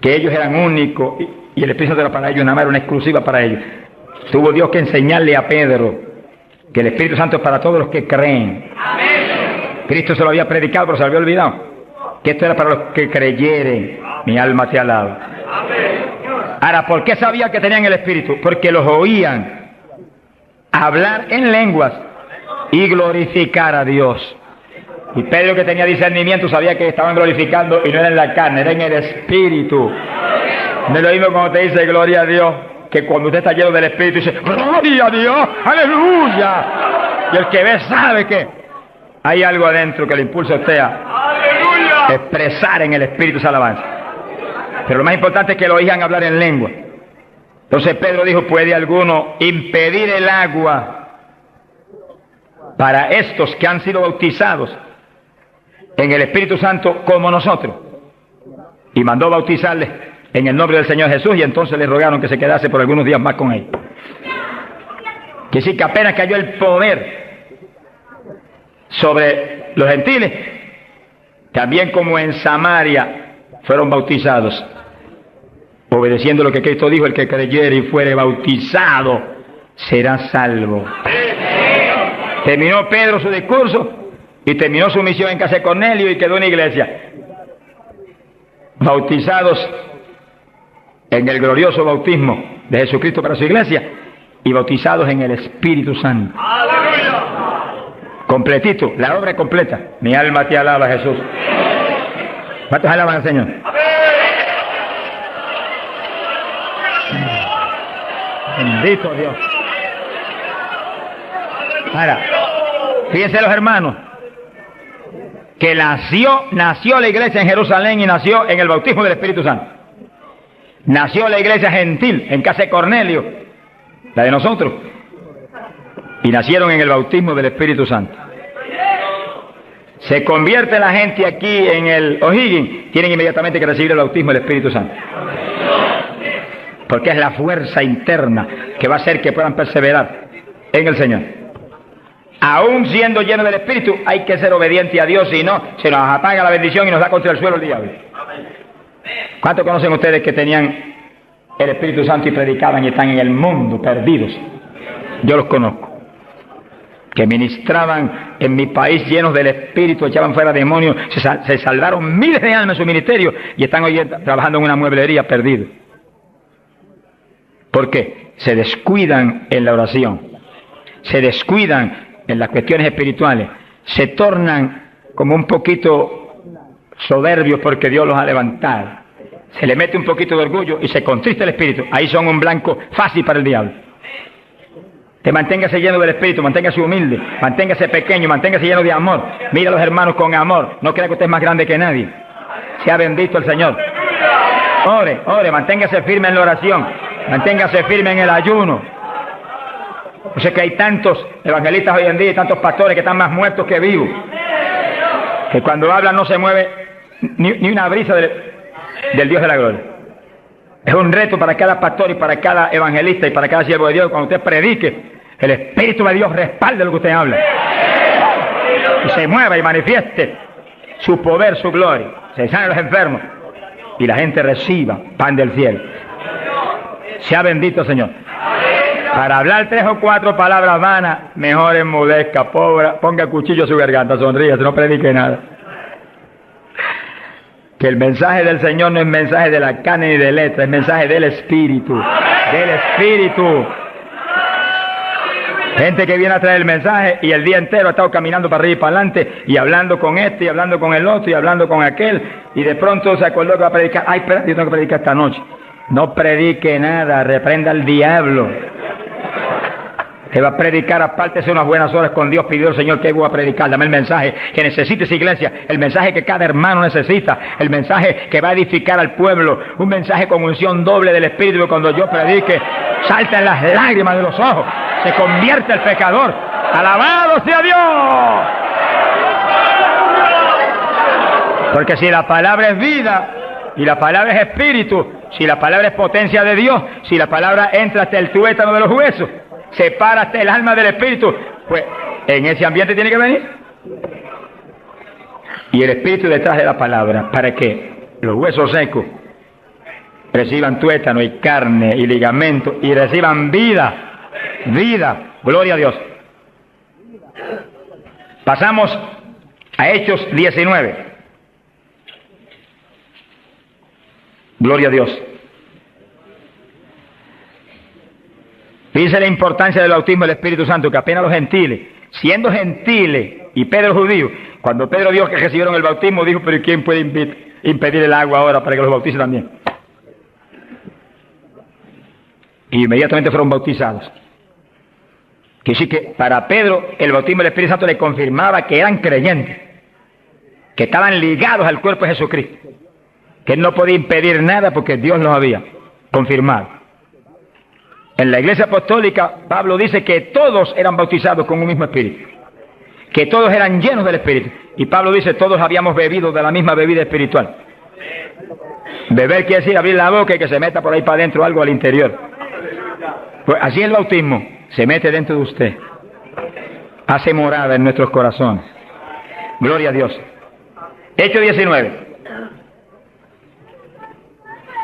que ellos eran únicos y el Espíritu Santo era para ellos, nada más era una exclusiva para ellos. Tuvo Dios que enseñarle a Pedro que el Espíritu Santo es para todos los que creen. Cristo se lo había predicado, pero se lo había olvidado. Que esto era para los que creyeren. Mi alma te alaba. Ahora, ¿por qué sabía que tenían el Espíritu? Porque los oían hablar en lenguas y glorificar a Dios. Y Pedro, que tenía discernimiento, sabía que estaban glorificando y no era en la carne, era en el Espíritu. No es lo mismo cuando te dice gloria a Dios, que cuando usted está lleno del Espíritu dice gloria a Dios, aleluya. Y el que ve sabe que hay algo adentro que le impulsa a usted a expresar en el Espíritu esa alabanza. Pero lo más importante es que lo oigan hablar en lengua. Entonces Pedro dijo, ¿puede alguno impedir el agua para estos que han sido bautizados en el Espíritu Santo como nosotros? Y mandó bautizarles en el nombre del Señor Jesús, y entonces le rogaron que se quedase por algunos días más con él. Que sí, que apenas cayó el poder sobre los gentiles, también como en Samaria fueron bautizados. obedeciendo lo que Cristo dijo, el que creyere y fuere bautizado será salvo. Terminó Pedro su discurso y terminó su misión en casa de Cornelio y quedó una iglesia. Bautizados en el glorioso bautismo de Jesucristo para su iglesia y bautizados en el Espíritu Santo. Completito, la obra es completa. Mi alma te alaba, Jesús. ¿Cuántos alaban al Señor? Bendito Dios. Ahora, fíjense los hermanos, que nació la iglesia en Jerusalén y nació en el bautismo del Espíritu Santo. Nació la iglesia gentil en casa de Cornelio, la de nosotros, y nacieron en el bautismo del Espíritu Santo. Se convierte la gente aquí en el O'Higgins, tienen inmediatamente que recibir el bautismo del Espíritu Santo. Porque es la fuerza interna que va a hacer que puedan perseverar en el Señor. Aún siendo lleno del Espíritu, hay que ser obediente a Dios, si no, se nos apaga la bendición y nos da contra el suelo el diablo. ¿Cuántos conocen ustedes que tenían el Espíritu Santo y predicaban y están en el mundo perdidos? Yo los conozco. Que ministraban en mi país llenos del Espíritu, echaban fuera demonios, se salvaron miles de almas en su ministerio y están hoy trabajando en una mueblería perdidos. ¿Por qué? Se descuidan en la oración, se descuidan en las cuestiones espirituales, se tornan como un poquito soberbios porque Dios los ha levantado, se le mete un poquito de orgullo y se contrista el espíritu. Ahí son un blanco fácil para el diablo. Que manténgase lleno del Espíritu, manténgase humilde, manténgase pequeño, manténgase lleno de amor. Mira a los hermanos con amor, no crea que usted es más grande que nadie. Sea bendito el Señor. Ore, manténgase firme en la oración, manténgase firme en el ayuno. O sea que hay tantos evangelistas hoy en día y tantos pastores que están más muertos que vivos, que cuando hablan no se mueve ni una brisa del Dios de la gloria. Es un reto para cada pastor y para cada evangelista y para cada siervo de Dios. Cuando usted predique, el Espíritu de Dios respalde lo que usted habla y se mueva y manifieste su poder, su gloria. Se sanen los enfermos y la gente reciba pan del cielo. Sea bendito, Señor. Para hablar 3 o 4 palabras vanas, mejor enmudezca, pobre, ponga cuchillo a su garganta, sonríe, no predique nada. Que el mensaje del Señor no es mensaje de la carne ni de letra, es mensaje del Espíritu. Del Espíritu. Gente que viene a traer el mensaje y el día entero ha estado caminando para arriba y para adelante y hablando con este y hablando con el otro y hablando con aquel y de pronto se acordó que va a predicar. Ay, espera, yo tengo que predicar esta noche. No predique nada, reprenda al diablo. Que va a predicar, apártese unas buenas horas con Dios, pidió al Señor que voy a predicar. Dame el mensaje que necesita esa iglesia, el mensaje que cada hermano necesita, el mensaje que va a edificar al pueblo, un mensaje con unción doble del Espíritu, que cuando yo predique saltan las lágrimas de los ojos, se convierte el pecador. ¡Alabado sea Dios! Porque si la palabra es vida y la palabra es espíritu, si la palabra es potencia de Dios, si la palabra entra hasta el tuétano de los huesos, separa hasta el alma del espíritu, pues en ese ambiente tiene que venir. Y el espíritu detrás de la palabra, para que los huesos secos reciban tuétano y carne y ligamento y reciban vida, gloria a Dios. Pasamos a Hechos 19. Gloria a Dios. Fíjense la importancia del bautismo del Espíritu Santo, que apenas los gentiles, siendo gentiles y Pedro judío, cuando Pedro vio que recibieron el bautismo, dijo, pero ¿quién puede impedir el agua ahora para que los bautice también? Y inmediatamente fueron bautizados. Que sí que para Pedro el bautismo del Espíritu Santo le confirmaba que eran creyentes, que estaban ligados al cuerpo de Jesucristo, que él no podía impedir nada porque Dios los había confirmado. En la iglesia apostólica, Pablo dice que todos eran bautizados con un mismo espíritu, que todos eran llenos del espíritu. Y Pablo dice, todos habíamos bebido de la misma bebida espiritual. Beber quiere decir abrir la boca y que se meta por ahí para adentro algo al interior. Pues así el bautismo se mete dentro de usted, hace morada en nuestros corazones. Gloria a Dios. Hechos 19.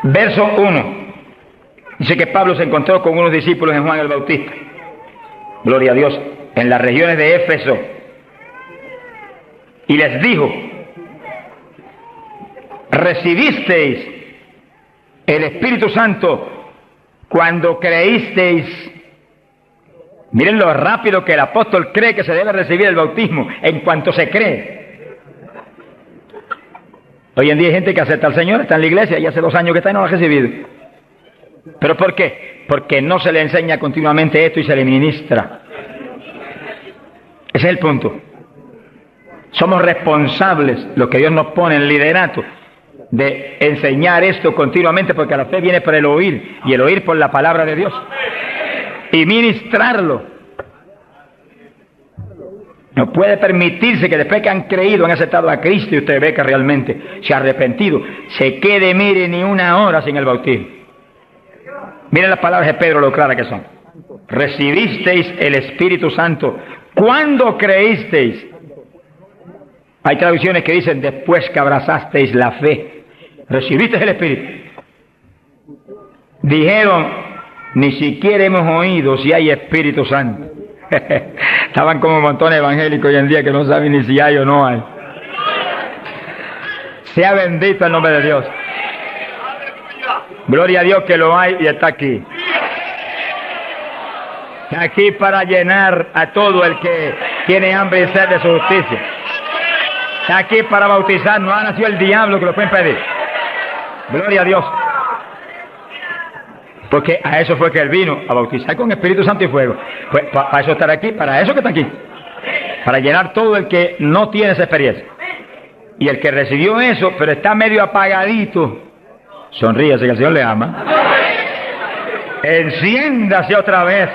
Verso 1. Dice que Pablo se encontró con unos discípulos en Juan el Bautista. Gloria a Dios. En las regiones de Éfeso. Y les dijo: ¿recibisteis el Espíritu Santo cuando creísteis? Miren lo rápido que el apóstol cree que se debe recibir el bautismo, en cuanto se cree. Hoy en día hay gente que acepta al Señor, está en la iglesia y hace 2 años que está y no lo ha recibido. ¿Pero por qué? Porque no se le enseña continuamente esto y se le ministra. Ese es el punto. Somos responsables, los que Dios nos pone en liderato, de enseñar esto continuamente, porque la fe viene por el oír, y el oír por la palabra de Dios, y ministrarlo. No puede permitirse que después que han creído, han aceptado a Cristo, y usted ve que realmente se ha arrepentido, se quede, mire, ni una hora sin el bautismo. Miren las palabras de Pedro, lo claras que son. Recibisteis el Espíritu Santo cuando creísteis. Hay traducciones que dicen después que abrazasteis la fe. Recibisteis el Espíritu. Dijeron, ni siquiera hemos oído si hay Espíritu Santo. Estaban como montones evangélicos hoy en día que no saben ni si hay o no hay. Sea bendito el nombre de Dios. Gloria a Dios que lo hay y está aquí. Está aquí para llenar a todo el que tiene hambre y sed de su justicia. Está aquí para bautizar. No ha nacido el diablo que lo puede impedir. Gloria a Dios. Porque a eso fue que él vino, a bautizar con Espíritu Santo y fuego. Pues para eso estar aquí, para eso que está aquí. Para llenar todo el que no tiene esa experiencia. Y el que recibió eso, pero está medio apagadito, sonríase que el Señor le ama. Enciéndase otra vez.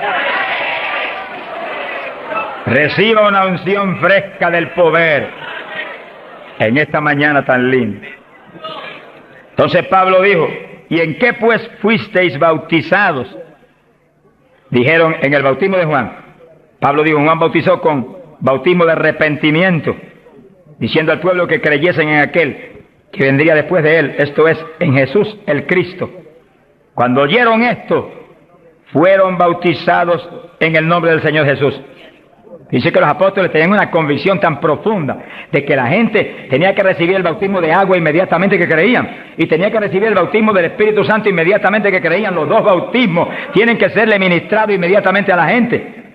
Reciba una unción fresca del poder en esta mañana tan linda. Entonces Pablo dijo: ¿y en qué pues fuisteis bautizados? Dijeron: en el bautismo de Juan. Pablo dijo: Juan bautizó con bautismo de arrepentimiento, diciendo al pueblo que creyesen en aquel que vendría después de él, esto es, en Jesús el Cristo. Cuando oyeron esto, fueron bautizados en el nombre del Señor Jesús. Dice que los apóstoles tenían una convicción tan profunda de que la gente tenía que recibir el bautismo de agua inmediatamente que creían, y tenía que recibir el bautismo del Espíritu Santo inmediatamente que creían. Los dos bautismos tienen que serle ministrados inmediatamente a la gente.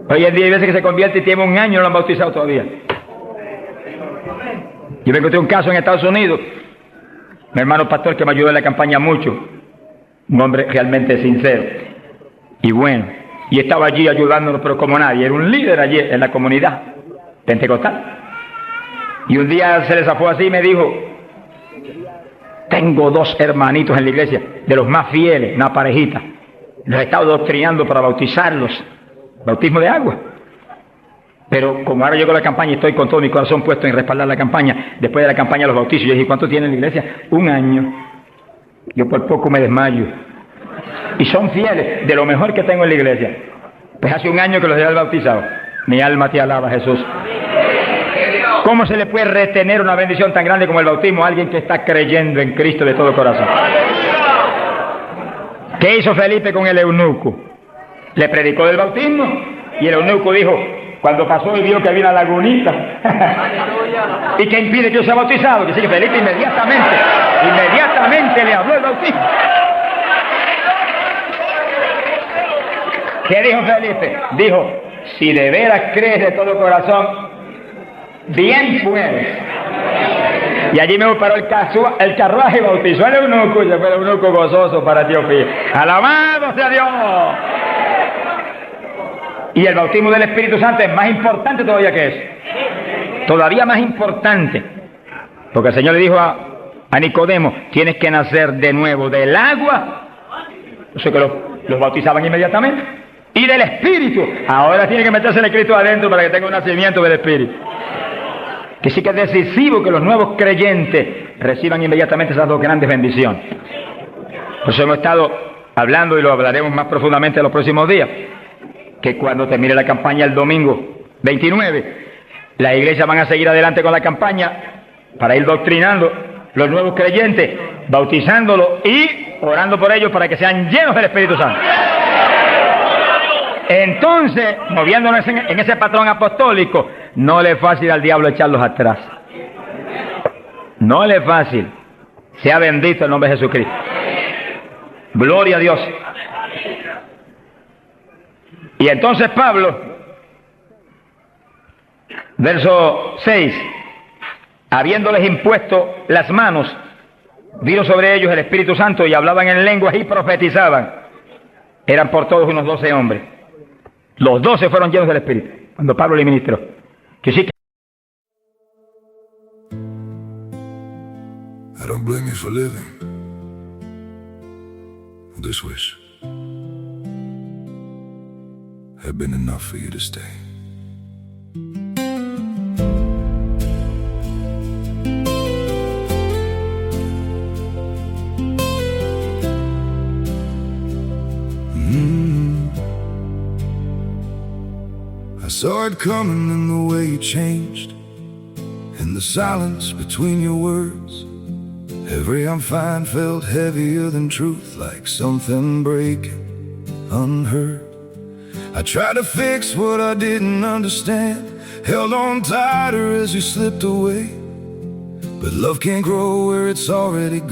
Hoy en día hay veces que se convierte y tiene 1 año y no lo han bautizado todavía. Yo me encontré un caso en Estados Unidos, mi hermano pastor que me ayudó en la campaña mucho, un hombre realmente sincero y bueno, y estaba allí ayudándonos, pero como nadie, era un líder allí en la comunidad pentecostal. Y un día se le zafó así y me dijo: tengo 2 hermanitos en la iglesia, de los más fieles, una parejita, los he estado doctrinando para bautizarlos, bautismo de agua. Pero como ahora llegó la campaña y estoy con todo mi corazón puesto en respaldar la campaña, después de la campaña los bautizos. Yo dije: ¿cuánto tiene en la iglesia? 1 año. Yo por poco me desmayo. Y son fieles, de lo mejor que tengo en la iglesia. Pues hace 1 año que los he bautizado. Mi alma te alaba, Jesús. ¿Cómo se le puede retener una bendición tan grande como el bautismo a alguien que está creyendo en Cristo de todo corazón? ¿Qué hizo Felipe con el eunuco? Le predicó del bautismo y el eunuco dijo, cuando pasó y vio que había una lagunita, ¿y qué impide que yo sea bautizado? Que sí, que Felipe inmediatamente le habló el bautismo. ¿Qué dijo Felipe? Dijo, si de veras crees de todo corazón, bien puedes. Y allí me paró el carruaje y bautizó al eunuco, y fue el eunuco gozoso para Etiopía. ¡Alabado sea Dios! Y el bautismo del Espíritu Santo es más importante todavía que eso. Todavía más importante. Porque el Señor le dijo a Nicodemo, tienes que nacer de nuevo del agua. O sea que los bautizaban inmediatamente. Y del Espíritu. Ahora tiene que meterse el Cristo adentro para que tenga un nacimiento del Espíritu. Que sí que es decisivo que los nuevos creyentes reciban inmediatamente esas 2 grandes bendiciones. Por eso hemos estado hablando y lo hablaremos más profundamente en los próximos días. Que cuando termine la campaña el domingo 29, las iglesias van a seguir adelante con la campaña para ir doctrinando los nuevos creyentes, bautizándolos y orando por ellos para que sean llenos del Espíritu Santo. Entonces, moviéndonos en ese patrón apostólico, no le es fácil al diablo echarlos atrás. No le es fácil. Sea bendito el nombre de Jesucristo. Gloria a Dios. Y entonces Pablo, verso 6, habiéndoles impuesto las manos, vino sobre ellos el Espíritu Santo y hablaban en lenguas y profetizaban. Eran por todos unos 12 hombres. Los 12 fueron llenos del Espíritu cuando Pablo le ministró. Que sí que I don't blame you for living this wish had been enough for you to stay. I saw it coming in the way you changed, in the silence between your words. Every I'm fine felt heavier than truth, like something breaking unheard. I tried to fix what I didn't understand, held on tighter as you slipped away. But love can't grow where it's already gone.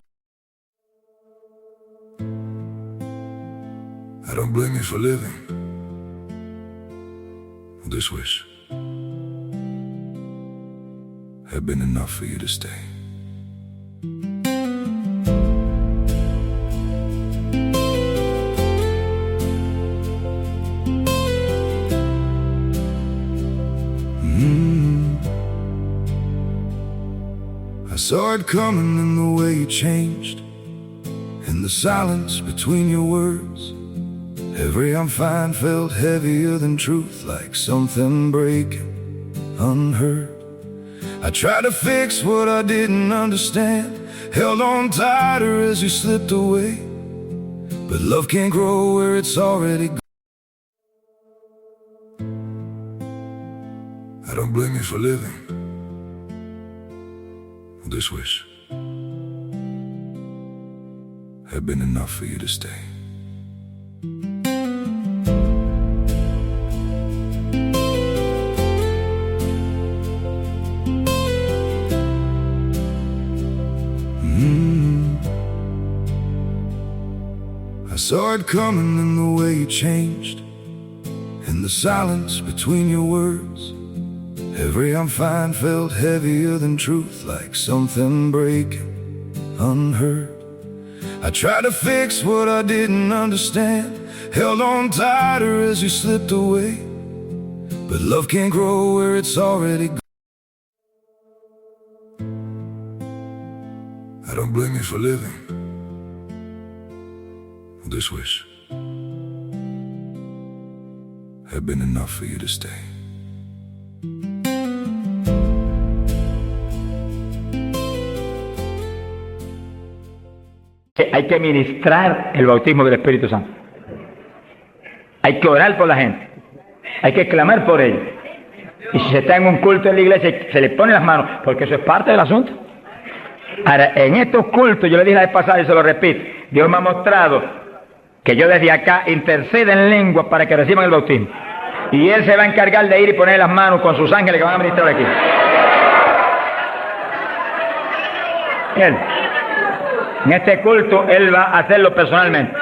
I don't blame you for living this wish had been enough for you to stay. I saw it coming in the way you changed, in the silence between your words. Every I'm fine felt heavier than truth, like something breaking unheard. I tried to fix what I didn't understand, held on tighter as you slipped away. But love can't grow where it's already gone. I don't blame you for living this wish had been enough for you to stay. I saw it coming in the way you changed, in the silence between your words. Every I'm fine felt heavier than truth, like something breaking unheard. I tried to fix what I didn't understand, held on tighter as you slipped away. But love can't grow where it's already gone. I don't blame you for living this wish had been enough for you to stay. Hay que ministrar el bautismo del Espíritu Santo. Hay que orar por la gente. Hay que clamar por ellos. Y si se está en un culto en la iglesia, se le pone las manos, porque eso es parte del asunto. Ahora, en estos cultos, yo le dije la vez pasada y se lo repito, Dios me ha mostrado que yo desde acá intercedo en lengua para que reciban el bautismo. Y Él se va a encargar de ir y poner las manos con sus ángeles que van a ministrar aquí. Él. En este culto Él va a hacerlo personalmente.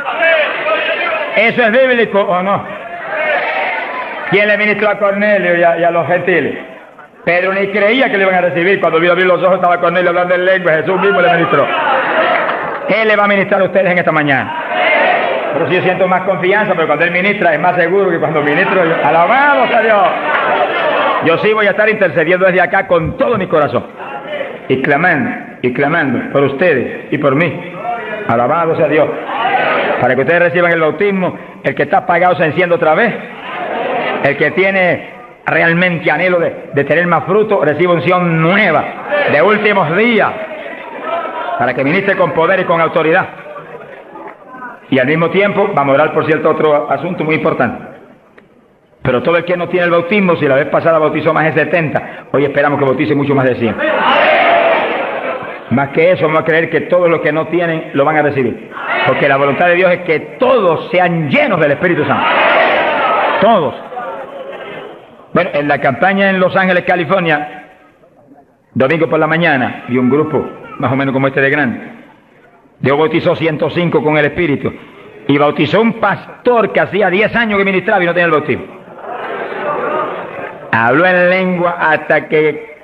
¿Eso es bíblico o no? ¿Quién le ministró a Cornelio y a los gentiles? Pedro ni creía que le iban a recibir. Cuando vio abrir los ojos estaba Cornelio hablando en lengua. Jesús mismo le ministró. Él le va a ministrar a ustedes en esta mañana. Pero si yo siento más confianza, pero cuando Él ministra es más seguro que cuando ministro yo. ¡Alabado sea Dios! Yo sí voy a estar intercediendo desde acá con todo mi corazón. Y clamando por ustedes y por mí. Alabado sea Dios. Para que ustedes reciban el bautismo, el que está apagado se enciende otra vez. El que tiene realmente anhelo de tener más fruto, recibe unción nueva, de últimos días, para que ministre con poder y con autoridad. Y al mismo tiempo, vamos a orar por cierto otro asunto muy importante. Pero todo el que no tiene el bautismo, si la vez pasada bautizó más de 70, hoy esperamos que bautice mucho más de 100. Más que eso, vamos a creer que todos los que no tienen lo van a recibir. Porque la voluntad de Dios es que todos sean llenos del Espíritu Santo. Todos. Bueno, en la campaña en Los Ángeles, California, domingo por la mañana, vi un grupo más o menos como este de grande. Dios bautizó 105 con el Espíritu. Y bautizó un pastor que hacía 10 años que ministraba y no tenía el bautismo. Habló en lengua hasta que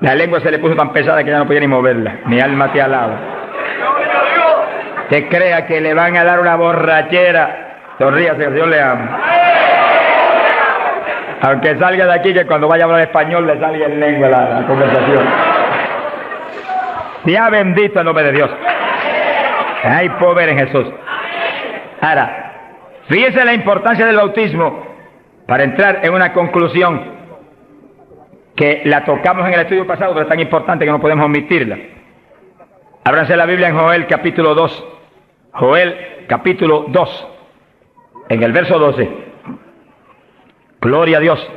la lengua se le puso tan pesada que ya no podía ni moverla. Mi alma te alaba. Te crea que le van a dar una borrachera. Sonríase, el Dios le ama. Aunque salga de aquí, que cuando vaya a hablar español le salga en lengua la conversación. Sea bendito el nombre de Dios. Hay poder en Jesús. Ahora, fíjese la importancia del bautismo para entrar en una conclusión que la tocamos en el estudio pasado, pero es tan importante que no podemos omitirla. Ábranse la Biblia en Joel capítulo 2. Joel capítulo 2, en el verso 12. Gloria a Dios.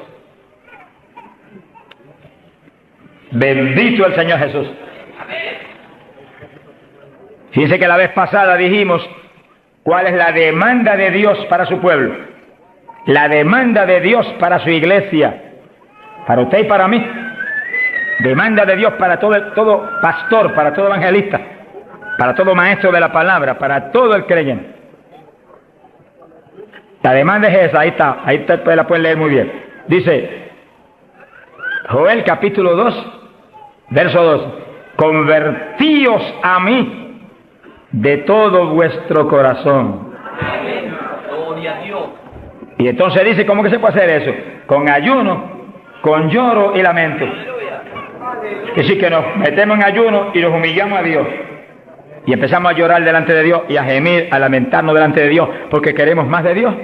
Bendito el Señor Jesús. Fíjense que la vez pasada dijimos cuál es la demanda de Dios para su pueblo. La demanda de Dios para su iglesia. Para usted y para mí. Demanda de Dios para todo pastor, para todo evangelista, para todo maestro de la palabra, para todo el creyente. La demanda es esa, ahí está, la pueden leer muy bien. Dice, Joel capítulo 2, verso 2, convertíos a mí de todo vuestro corazón. Y entonces dice, ¿cómo que se puede hacer eso? Con ayuno, con lloro y lamento. Es decir, que nos metemos en ayuno y nos humillamos a Dios. Y empezamos a llorar delante de Dios y a gemir, a lamentarnos delante de Dios, porque queremos más de Dios.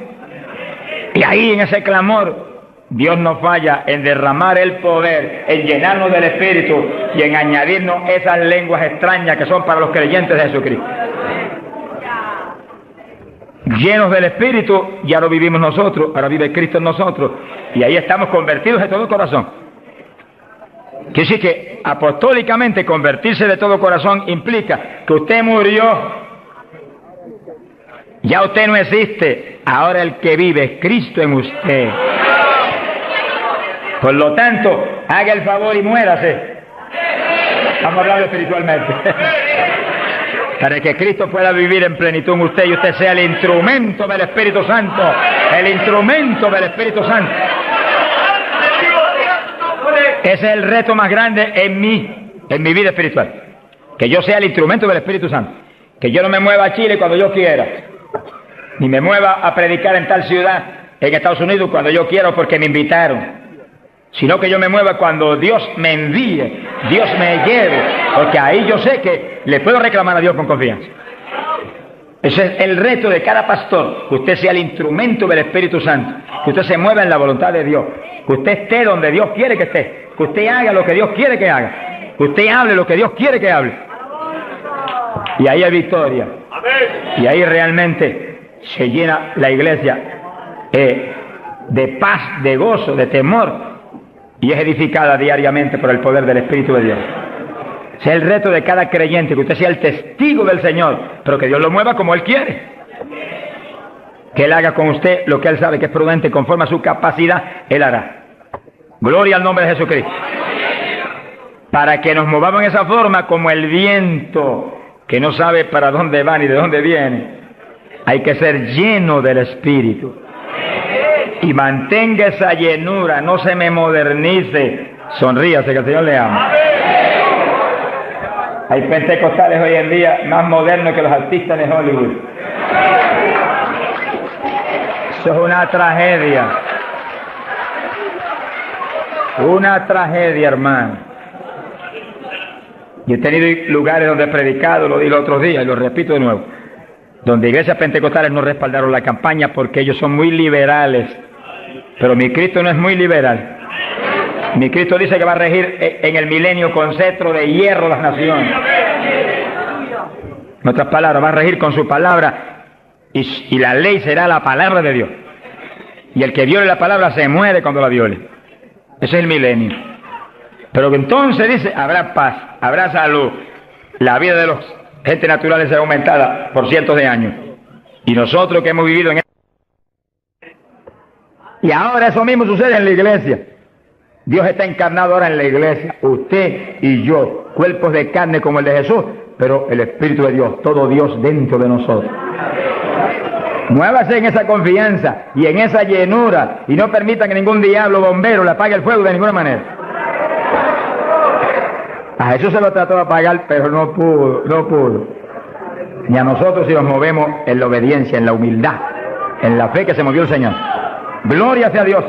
Y ahí en ese clamor, Dios no falla en derramar el poder, en llenarnos del Espíritu y en añadirnos esas lenguas extrañas que son para los creyentes de Jesucristo. Llenos del Espíritu, ya lo vivimos nosotros, ahora vive Cristo en nosotros, y ahí estamos convertidos de todo corazón. Quiere decir que apostólicamente convertirse de todo corazón implica que usted murió, ya usted no existe, ahora el que vive es Cristo en usted. Por lo tanto, haga el favor y muérase. Estamos hablando espiritualmente. Para que Cristo pueda vivir en plenitud en usted y usted sea el instrumento del Espíritu Santo. El instrumento del Espíritu Santo. Ese es el reto más grande en mi vida espiritual. Que yo sea el instrumento del Espíritu Santo. Que yo no me mueva a Chile cuando yo quiera. Ni me mueva a predicar en tal ciudad, en Estados Unidos, cuando yo quiero porque me invitaron. Sino que yo me mueva cuando Dios me envíe, Dios me lleve, porque ahí yo sé que le puedo reclamar a Dios con confianza. Ese es el reto de cada pastor, que usted sea el instrumento del Espíritu Santo, que usted se mueva en la voluntad de Dios, que usted esté donde Dios quiere que esté, que usted haga lo que Dios quiere que haga, que usted hable lo que Dios quiere que hable. Y ahí hay victoria, y ahí realmente se llena la iglesia de paz, de gozo, de temor, y es edificada diariamente por el poder del Espíritu de Dios. Ese es el reto de cada creyente, que usted sea el testigo del Señor, pero que Dios lo mueva como Él quiere. Que Él haga con usted lo que Él sabe que es prudente, conforme a su capacidad, Él hará. Gloria al nombre de Jesucristo. Para que nos movamos en esa forma como el viento, que no sabe para dónde va ni de dónde viene. Hay que ser lleno del Espíritu. Y mantenga esa llenura, no se me modernice. Sonríase, que el Señor le ama. Hay pentecostales hoy en día más modernos que los artistas de Hollywood. Eso es una tragedia. Una tragedia, hermano. Yo he tenido lugares donde he predicado, lo dije los otros días y lo repito de nuevo, donde iglesias pentecostales no respaldaron la campaña porque ellos son muy liberales. Pero mi Cristo no es muy liberal. Mi Cristo dice que va a regir en el milenio con cetro de hierro las naciones. En otras palabras, va a regir con su palabra y la ley será la palabra de Dios. Y el que viole la palabra se muere cuando la viole. Ese es el milenio. Pero que entonces dice, habrá paz, habrá salud. La vida de los gente naturales será aumentada por cientos de años. Y nosotros que hemos vivido en... Y ahora eso mismo sucede en la iglesia. Dios está encarnado ahora en la iglesia. Usted y yo, cuerpos de carne como el de Jesús, pero el Espíritu de Dios, todo Dios dentro de nosotros. Muévase en esa confianza y en esa llenura y no permita que ningún diablo bombero le apague el fuego de ninguna manera. A Jesús se lo trató de apagar, pero no pudo. Ni a nosotros si nos movemos en la obediencia, en la humildad, en la fe que se movió el Señor. Gloria sea a Dios.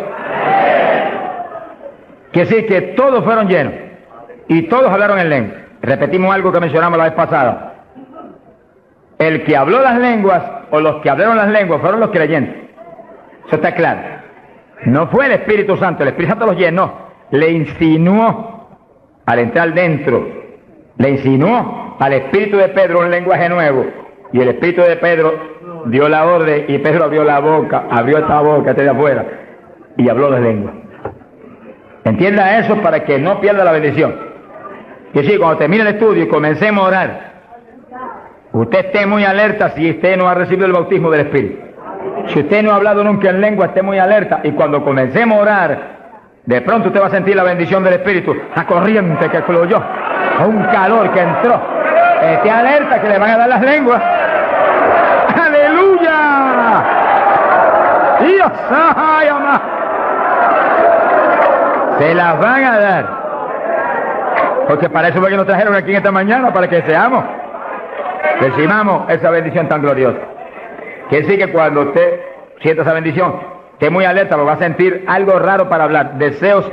Que sí, que todos fueron llenos y todos hablaron en lengua. Repetimos algo que mencionamos la vez pasada. El que habló las lenguas o los que hablaron las lenguas fueron los creyentes. Eso está claro. No fue el Espíritu Santo, el Espíritu Santo los llenó, le insinuó al entrar dentro, le insinuó al Espíritu de Pedro un lenguaje nuevo, y el Espíritu de Pedro dio la orden y Pedro abrió la boca, abrió esta boca de afuera y habló las lenguas. Entienda eso para que no pierda la bendición. Que sí, cuando termine el estudio y comencemos a orar, usted esté muy alerta si usted no ha recibido el bautismo del Espíritu. Si usted no ha hablado nunca en lengua, esté muy alerta. Y cuando comencemos a orar, de pronto usted va a sentir la bendición del Espíritu, la corriente que fluyó, un calor que entró. Esté alerta que le van a dar las lenguas. ¡Aleluya! ¡Dios! ¡Ay, amá! Se las van a dar. Porque para eso fue que nos trajeron aquí en esta mañana, para que seamos. Recibamos esa bendición tan gloriosa. Quiere decir que cuando usted sienta esa bendición, esté muy alerta, porque va a sentir algo raro para hablar, deseos,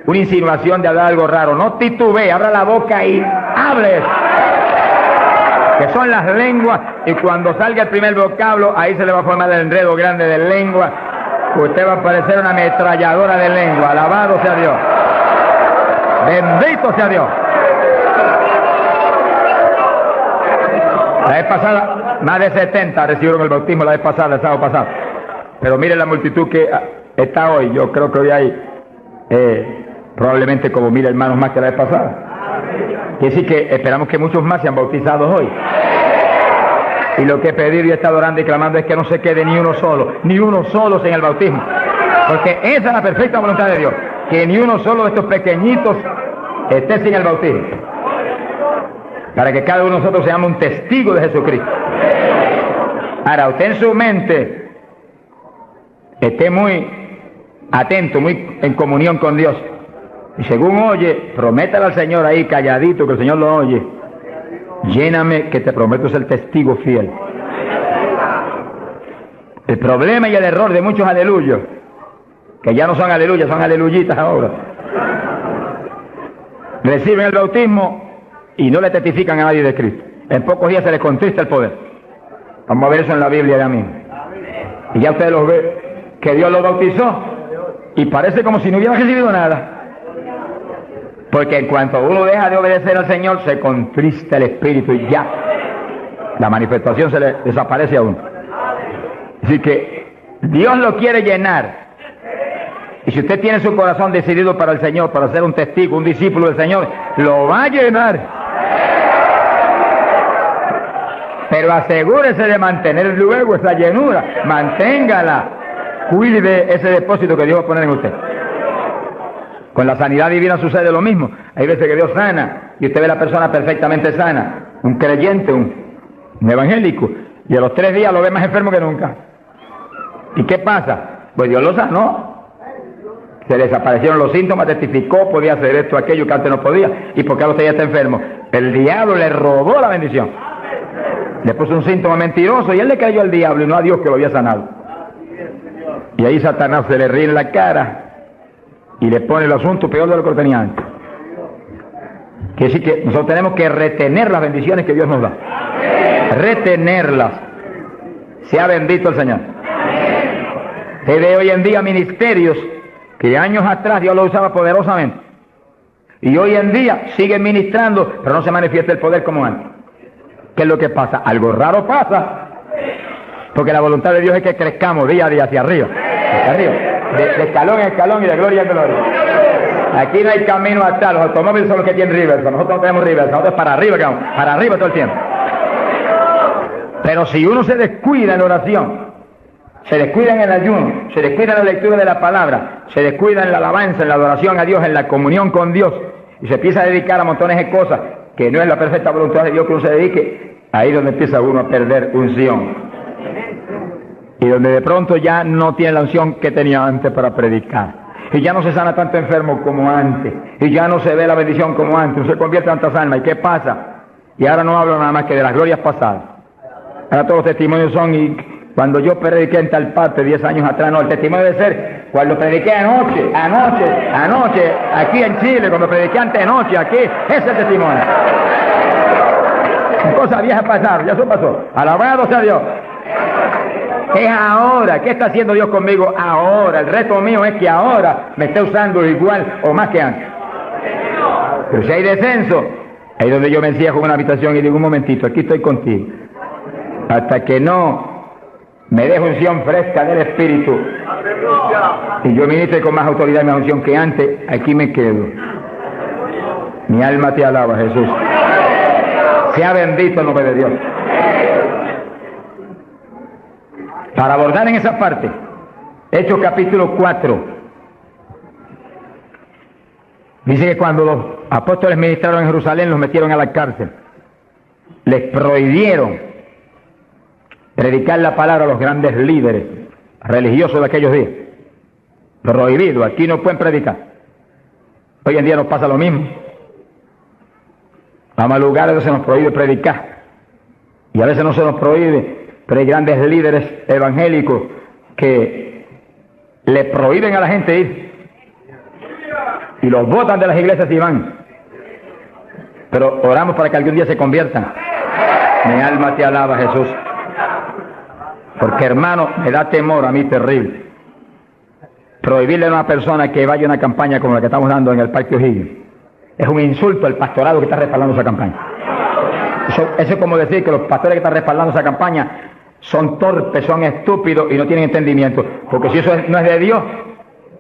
una insinuación de hablar algo raro. No titubee, abra la boca y hable. Que son las lenguas, y cuando salga el primer vocablo, ahí se le va a formar el enredo grande de lengua. Usted va a parecer una ametralladora de lengua. Alabado sea Dios. Bendito sea Dios. La vez pasada, más de 70 recibieron el bautismo la vez pasada, el sábado pasado. Pero miren la multitud que está hoy. Yo creo que hoy hay probablemente como 1000 hermanos más que la vez pasada. Quiere decir que esperamos que muchos más sean bautizados hoy. Y lo que he pedido y he estado orando y clamando es que no se quede ni uno solo sin el bautismo. Porque esa es la perfecta voluntad de Dios. Que ni uno solo de estos pequeñitos esté sin el bautismo. Para que cada uno de nosotros seamos un testigo de Jesucristo. Ahora, usted en su mente esté muy atento, muy en comunión con Dios. Y según oye, prométale al Señor ahí calladito, que el Señor lo oye. Lléname, que te prometo ser testigo fiel. El problema y el error de muchos aleluyos, que ya no son aleluyas, son aleluyitas ahora, reciben el bautismo y no le testifican a nadie de Cristo. En pocos días se les contrista el poder. Vamos a ver eso en la Biblia ya mismo. Y ya ustedes los ven, que Dios los bautizó y parece como si no hubieran recibido nada. Porque en cuanto uno deja de obedecer al Señor, se contrista el Espíritu y ya la manifestación se le desaparece a uno. Así que Dios lo quiere llenar. Y si usted tiene su corazón decidido para el Señor, para ser un testigo, un discípulo del Señor, lo va a llenar. Pero asegúrese de mantener luego esa llenura. Manténgala. Cuide de ese depósito que Dios va a poner en usted. Con la sanidad divina sucede lo mismo. Hay veces que Dios sana y usted ve a la persona perfectamente sana, un creyente, un evangélico, y a los 3 días lo ve más enfermo que nunca. ¿Y qué pasa? Pues Dios lo sanó. Se le desaparecieron los síntomas, testificó, podía hacer esto, aquello que antes no podía. ¿Y por qué ahora usted ya está enfermo? El diablo le robó la bendición. Le puso un síntoma mentiroso y él le creyó al diablo y no a Dios que lo había sanado. Y ahí Satanás se le ríe en la cara y le pone el asunto peor de lo que lo tenía antes. Quiere decir que nosotros tenemos que retener las bendiciones que Dios nos da. Retenerlas. Sea bendito el Señor. Se ve hoy en día ministerios que años atrás Dios los usaba poderosamente. Y hoy en día siguen ministrando, pero no se manifiesta el poder como antes. ¿Qué es lo que pasa? Algo raro pasa. Porque la voluntad de Dios es que crezcamos día a día hacia arriba. Hacia arriba. De escalón en escalón y de gloria en gloria. Aquí no hay camino atrás, los automóviles son los que tienen reversa, nosotros no tenemos reversa, nosotros para arriba todo el tiempo. Pero si uno se descuida en la oración, se descuida en el ayuno, se descuida en la lectura de la palabra, se descuida en la alabanza, en la adoración a Dios, en la comunión con Dios, y se empieza a dedicar a montones de cosas que no es la perfecta voluntad de Dios que uno se dedique, ahí es donde empieza uno a perder unción. Y donde de pronto ya no tiene la unción que tenía antes para predicar. Y ya no se sana tanto enfermo como antes. Y ya no se ve la bendición como antes. No se convierte en tantas almas. ¿Y qué pasa? Y ahora no hablo nada más que de las glorias pasadas. Ahora todos los testimonios son, y cuando yo prediqué en tal parte 10 años atrás, no, el testimonio debe ser cuando prediqué anoche, aquí en Chile, cuando prediqué antenoche, aquí, ese es el testimonio. Cosas viejas pasaron, ya eso pasó. Alabado sea Dios. Es ahora. ¿Qué está haciendo Dios conmigo ahora? El reto mío es que ahora me esté usando igual o más que antes. Pero si hay descenso, ahí donde yo me encierro en una habitación y digo, un momentito, aquí estoy contigo. Hasta que no me deje unción fresca del Espíritu y yo ministre con más autoridad y más unción que antes, aquí me quedo. Mi alma te alaba, Jesús. Sea bendito el nombre de Dios. Para abordar en esa parte, Hechos capítulo 4, dice que cuando los apóstoles ministraron en Jerusalén, los metieron a la cárcel. Les prohibieron predicar la palabra a los grandes líderes religiosos de aquellos días. Prohibido, aquí no pueden predicar. Hoy en día nos pasa lo mismo. Vamos a lugares donde se nos prohíbe predicar. Y a veces no se nos prohíbe, pero hay grandes líderes evangélicos que le prohíben a la gente ir. Y los botan de las iglesias y van. Pero oramos para que algún día se conviertan. Mi alma te alaba, Jesús. Porque, hermano, me da temor a mí terrible prohibirle a una persona que vaya a una campaña como la que estamos dando en el Parque O'Higgins. Es un insulto al pastorado que está respaldando esa campaña. Eso es como decir que los pastores que están respaldando esa campaña son torpes, son estúpidos y no tienen entendimiento. Porque si eso no es de Dios,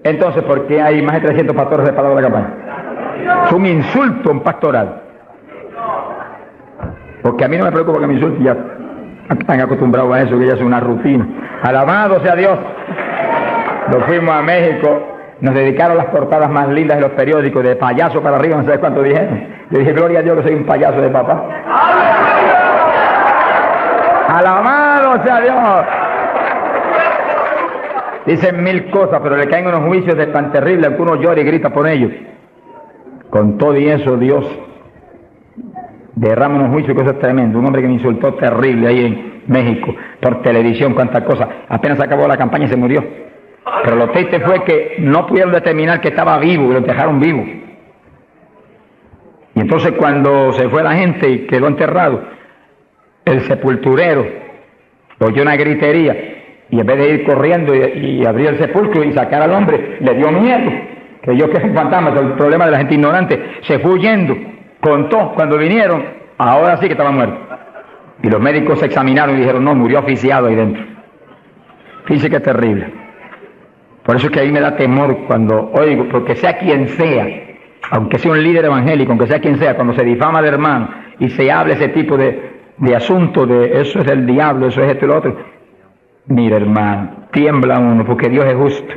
entonces ¿por qué hay más de 300 pastores respaldando la campaña? Es un insulto a un pastorado. Porque a mí no me preocupa que me insulten, ya están acostumbrados a eso, que ya es una rutina. Alabado sea Dios. Nos fuimos a México, nos dedicaron las portadas más lindas de los periódicos, de payaso para arriba, no sé cuánto dijeron. Yo dije, gloria a Dios que soy un payaso de papá. Alabado sea Dios. Dicen mil cosas, pero le caen unos juicios de tan terribles que uno llora y grita por ellos. Con todo y eso, Dios derrama unos juicios, que eso es tremendo. Un hombre que me insultó terrible ahí en México, por televisión, cuántas cosas. Apenas acabó la campaña y se murió. Pero lo triste fue que no pudieron determinar que estaba vivo, y lo dejaron vivo. Y entonces cuando se fue la gente y quedó enterrado, el sepulturero oyó una gritería y en vez de ir corriendo y abrir el sepulcro y sacar al hombre, le dio miedo, creyó que era un fantasma. El problema de la gente ignorante, se fue huyendo, contó, cuando vinieron, ahora sí que estaba muerto. Y los médicos se examinaron y dijeron, no, murió asfixiado ahí dentro. Fíjense que es terrible. Por eso es que a mí me da temor cuando oigo, porque sea quien sea, aunque sea un líder evangélico, aunque sea quien sea, cuando se difama de hermano y se hable ese tipo de asunto, de eso es del diablo, eso es esto y lo otro, mira, hermano, tiembla uno, porque Dios es justo.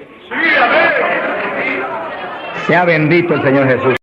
Sea bendito el Señor Jesús.